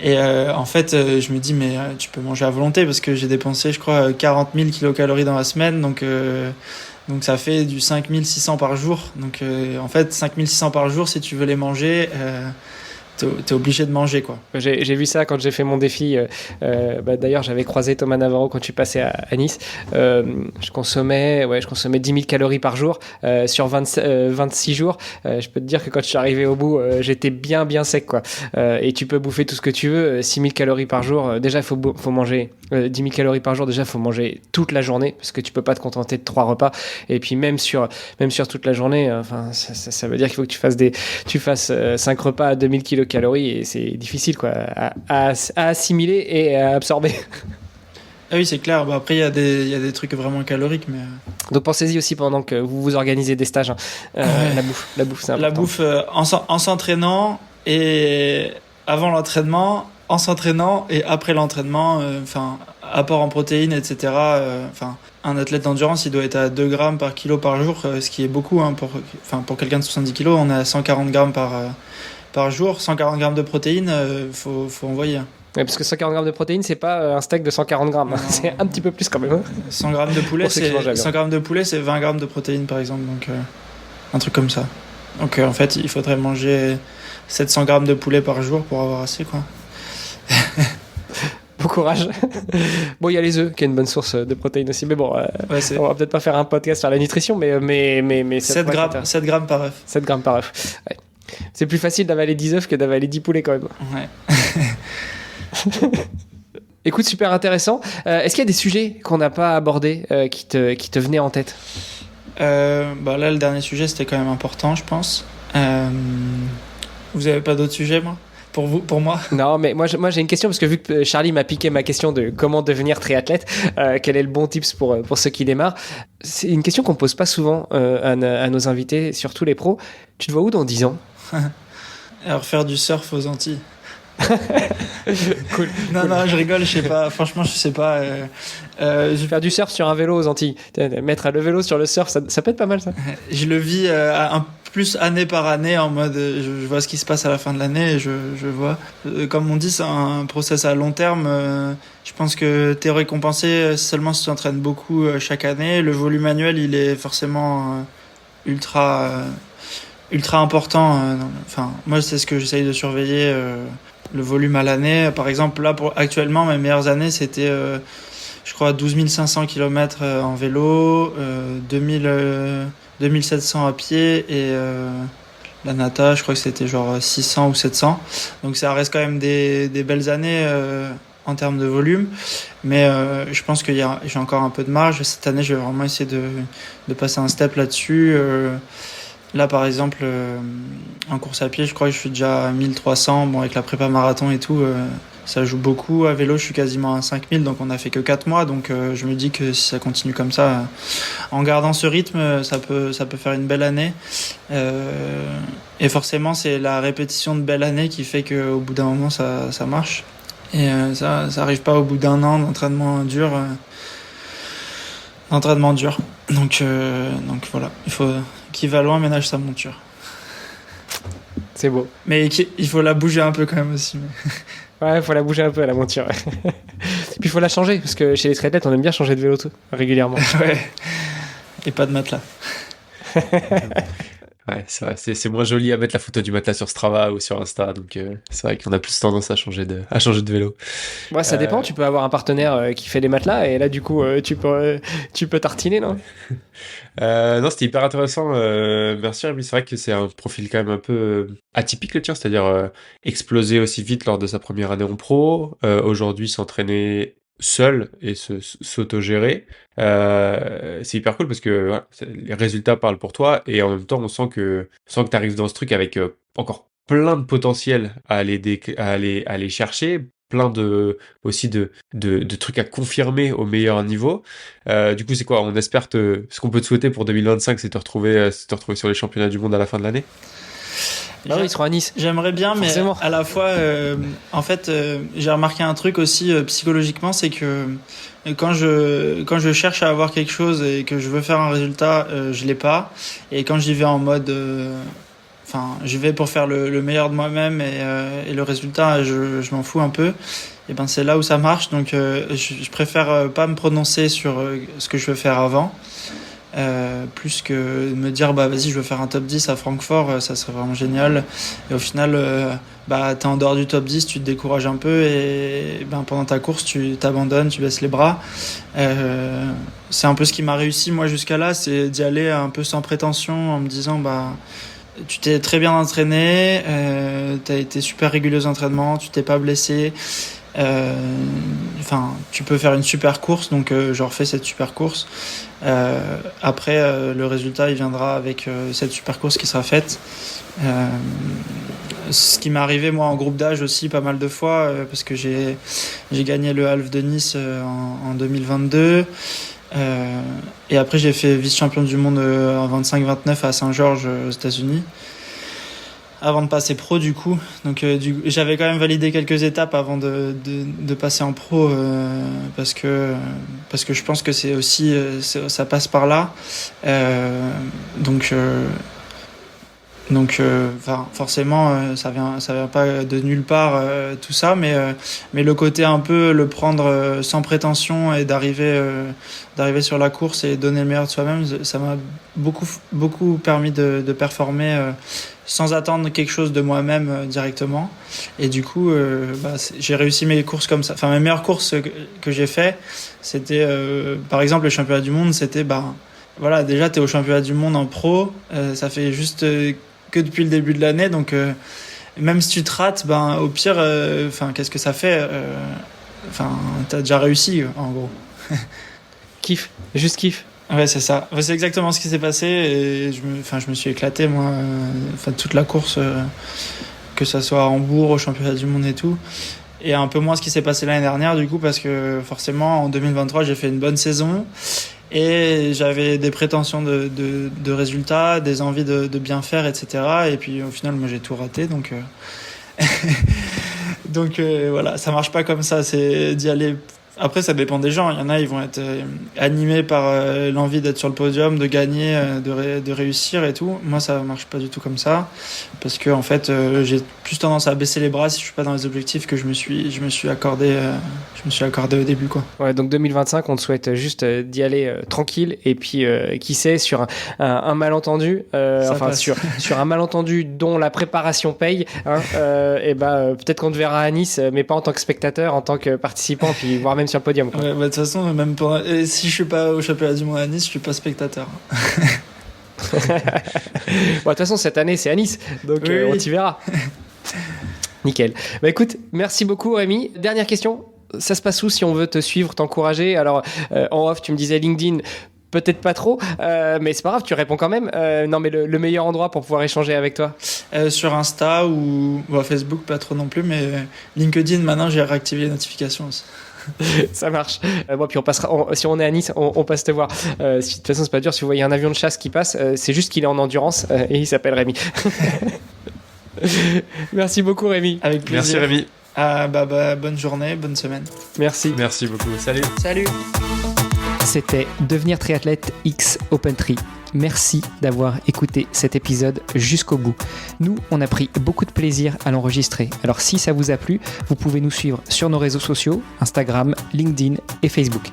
Et en fait, je me dis, mais tu peux manger à volonté, parce que j'ai dépensé, je crois, 40 000 kilocalories dans la semaine. Donc ça fait du 5 600 par jour. Donc en fait, 5 600 par jour, si tu veux les manger... t'es obligé de manger, quoi. J'ai vu ça quand j'ai fait mon défi. D'ailleurs, j'avais croisé Thomas Navarro quand je suis passé à Nice. Je consommais 10 000 calories par jour sur 26 jours. Je peux te dire que quand je suis arrivé au bout, j'étais bien sec, quoi. Et tu peux bouffer tout ce que tu veux. 6 000 calories par jour, déjà, il faut manger 10 000 calories par jour. Déjà, il faut manger toute la journée, parce que tu peux pas te contenter de 3 repas. Et puis, même sur toute la journée, ça veut dire qu'il faut que tu fasses 5 repas à 2000 kilocalories, et c'est difficile, quoi, à assimiler et à absorber. Ah oui, c'est clair. Après, il y a des trucs vraiment caloriques, mais... Donc pensez-y aussi pendant que vous vous organisez des stages. La bouffe, c'est important. La bouffe en s'entraînant, et avant l'entraînement, en s'entraînant et après l'entraînement. Apport en protéines, etc. Un athlète d'endurance, il doit être à 2 grammes par kilo par jour, ce qui est beaucoup, hein, pour quelqu'un de 70 kilos. On est à 140 grammes par jour. 140 grammes de protéines, faut envoyer. Ouais, parce que 140 grammes de protéines, c'est pas un steak de 140 grammes. C'est un petit peu plus quand même. 100 grammes de poulet, 100 grammes de poulet, c'est 20 grammes de protéines, par exemple. Donc, un truc comme ça. Donc, en fait, il faudrait manger 700 grammes de poulet par jour pour avoir assez, quoi. Bon courage. Bon, il y a les œufs, qui est une bonne source de protéines aussi. Mais bon, on va peut-être pas faire un podcast sur la nutrition, mais 7 grammes par œuf. 7 grammes par œuf. Ouais. C'est plus facile d'avaler 10 œufs que d'avaler 10 poulets, quand même. Ouais. Écoute, super intéressant. Est-ce qu'il y a des sujets qu'on n'a pas abordés qui te venaient en tête? Là, le dernier sujet, c'était quand même important, je pense. Vous avez pas d'autres sujets, pour moi? Non, mais moi j'ai une question, parce que vu que Charlie m'a piqué ma question de comment devenir triathlète, quel est le bon tips pour ceux qui démarrent, c'est une question qu'on pose pas souvent à nos invités, surtout les pros. Tu te vois où dans 10 ans? Alors, faire du surf aux Antilles. Cool. Non, je rigole, je sais pas. Franchement, je sais pas. Faire du surf sur un vélo aux Antilles. Mettre le vélo sur le surf, ça peut être pas mal, ça. Je le vis un plus année par année, en mode je vois ce qui se passe à la fin de l'année, et je vois. Comme on dit, c'est un process à long terme. Je pense que t'es récompensé seulement si tu t'entraînes beaucoup chaque année. Le volume annuel, il est forcément ultra ultra important. Enfin, moi, c'est ce que j'essaye de surveiller, le volume à l'année. Par exemple, là, actuellement, mes meilleures années, c'était, je crois, 12 500 km en vélo, 2700 à pied et la nata, je crois que c'était genre 600 ou 700. Donc ça reste quand même des belles années en termes de volume. Mais je pense j'ai encore un peu de marge. Cette année, je vais vraiment essayer de passer un step là-dessus. Là, par exemple, en course à pied, je crois que je suis déjà à 1300. Bon, avec la prépa marathon et tout, ça joue beaucoup. À vélo, je suis quasiment à 5000, donc on a fait que 4 mois. Donc je me dis que si ça continue comme ça, en gardant ce rythme, ça peut faire une belle année. Et forcément, c'est la répétition de belles années qui fait qu'au bout d'un moment, ça marche. Et ça arrive pas au bout d'un an d'entraînement dur. Donc voilà, il faut qui va loin ménage sa monture. C'est beau. Mais il faut la bouger un peu quand même aussi. Ouais, il faut la bouger un peu à la monture. Puis il faut la changer, parce que chez les triathlètes, on aime bien changer de vélo régulièrement. Ouais. Et pas de matelas. Ouais, c'est vrai, c'est moins joli à mettre la photo du matelas sur Strava ou sur Insta, donc c'est vrai qu'on a plus tendance à changer de vélo. Ouais, ça dépend, tu peux avoir un partenaire qui fait des matelas, et là, du coup, tu peux tartiner, non? Non, c'était hyper intéressant. Merci, Rémi. C'est vrai que c'est un profil quand même un peu atypique, le tien, c'est-à-dire exploser aussi vite lors de sa première année en pro, aujourd'hui s'entraîner seul et s'autogérer. C'est hyper cool parce que voilà, les résultats parlent pour toi et en même temps on sent que tu arrives dans ce truc avec encore plein de potentiel à aller chercher, plein aussi de trucs à confirmer au meilleur niveau. Du coup, c'est quoi? On espère ce qu'on peut te souhaiter pour 2025, c'est te retrouver sur les championnats du monde à la fin de l'année. Bah oui, ils seront à Nice. J'aimerais bien, mais forcément. À la fois, en fait, j'ai remarqué un truc aussi psychologiquement, c'est que quand je cherche à avoir quelque chose et que je veux faire un résultat, je l'ai pas. Et quand j'y vais en mode, je vais pour faire le meilleur de moi-même et le résultat, je m'en fous un peu. Et ben c'est là où ça marche. Donc je préfère pas me prononcer sur ce que je veux faire avant. Plus que me dire vas-y je veux faire un top 10 à Francfort, ça serait vraiment génial, et au final t'es en dehors du top 10, tu te décourages un peu et pendant ta course tu t'abandonnes, tu baisses les bras. C'est un peu ce qui m'a réussi moi jusqu'à là, c'est d'y aller un peu sans prétention en me disant tu t'es très bien entraîné, t'as été super régulier aux entraînements, tu t'es pas blessé, tu peux faire une super course, donc je refais cette super course. Après, le résultat il viendra avec cette super course qui sera faite. Ce qui m'est arrivé moi en groupe d'âge aussi pas mal de fois, parce que j'ai gagné le half de Nice en 2022. Et après j'ai fait vice-champion du monde en 25-29 à Saint-Georges aux États-Unis, avant de passer pro du coup. Donc j'avais quand même validé quelques étapes avant de passer en pro, parce que je pense que c'est aussi ça passe par là. Donc forcément ça vient pas de nulle part, tout ça, mais le côté un peu le prendre sans prétention et d'arriver sur la course et donner le meilleur de soi-même, ça m'a beaucoup permis de performer sans attendre quelque chose de moi-même directement. Et du coup j'ai réussi mes courses comme ça. Enfin, mes meilleures courses que j'ai fait, c'était par exemple le championnat du monde. C'était voilà, déjà t'es au championnat du monde en pro, ça fait juste que depuis le début de l'année, donc même si tu te rates, au pire, qu'est-ce que ça fait, t'as déjà réussi en gros. Kiff, juste kiff. Ouais, c'est ça. C'est exactement ce qui s'est passé, et je me suis éclaté moi, toute la course, que ça soit à Hambourg, au championnat du monde et tout. Et un peu moins ce qui s'est passé l'année dernière du coup, parce que forcément en 2023 j'ai fait une bonne saison et j'avais des prétentions de résultats, des envies de bien faire, etc. Et puis au final moi j'ai tout raté, donc voilà, ça marche pas comme ça, c'est d'y aller Après, ça dépend des gens. Il y en a, ils vont être animés par l'envie d'être sur le podium, de gagner, de réussir et tout. Moi, ça marche pas du tout comme ça, parce que en fait, j'ai plus tendance à baisser les bras si je suis pas dans les objectifs que je me suis accordé au début, quoi. Ouais, donc 2025, on te souhaite juste d'y aller tranquille, et puis qui sait, sur un malentendu, sur un malentendu dont la préparation paye, hein, et peut-être qu'on te verra à Nice, mais pas en tant que spectateur, en tant que participant, puis voire même sur le podium, quoi. Ouais, de toute façon, même et si je suis pas au championnat du monde à Nice, je suis pas spectateur. Bon, de toute façon, cette année, c'est à Nice, donc oui. on t'y verra. Nickel. Écoute, merci beaucoup, Rémi. Dernière question. Ça se passe où si on veut te suivre, t'encourager? Alors, en off, tu me disais LinkedIn, peut-être pas trop, mais c'est pas grave, tu réponds quand même. Non, mais le meilleur endroit pour pouvoir échanger avec toi? Sur Insta ou Facebook, pas trop non plus, mais LinkedIn, maintenant, j'ai réactivé les notifications aussi. Ça marche. Puis on passera. Si on est à Nice, on passe te voir. De toute façon, c'est pas dur. Si vous voyez un avion de chasse qui passe, c'est juste qu'il est en endurance et il s'appelle Rémi. Merci beaucoup, Rémi. Avec plaisir. Merci Rémi. Bonne journée, bonne semaine. Merci. Merci beaucoup. Salut. Salut. C'était Devenir triathlète X OpenTri. Merci d'avoir écouté cet épisode jusqu'au bout. Nous, on a pris beaucoup de plaisir à l'enregistrer. Alors si ça vous a plu, vous pouvez nous suivre sur nos réseaux sociaux, Instagram, LinkedIn et Facebook.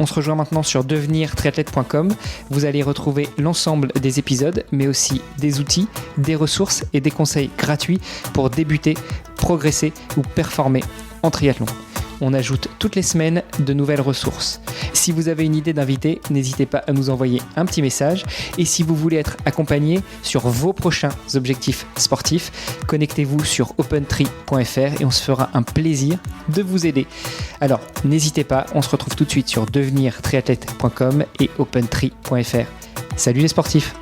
On se rejoint maintenant sur devenirtriathlète.com. Vous allez retrouver l'ensemble des épisodes, mais aussi des outils, des ressources et des conseils gratuits pour débuter, progresser ou performer en triathlon. On ajoute toutes les semaines de nouvelles ressources. Si vous avez une idée d'invité, n'hésitez pas à nous envoyer un petit message. Et si vous voulez être accompagné sur vos prochains objectifs sportifs, connectez-vous sur opentri.fr et on se fera un plaisir de vous aider. Alors, n'hésitez pas, on se retrouve tout de suite sur devenirtriathlète.com et opentri.fr. Salut les sportifs!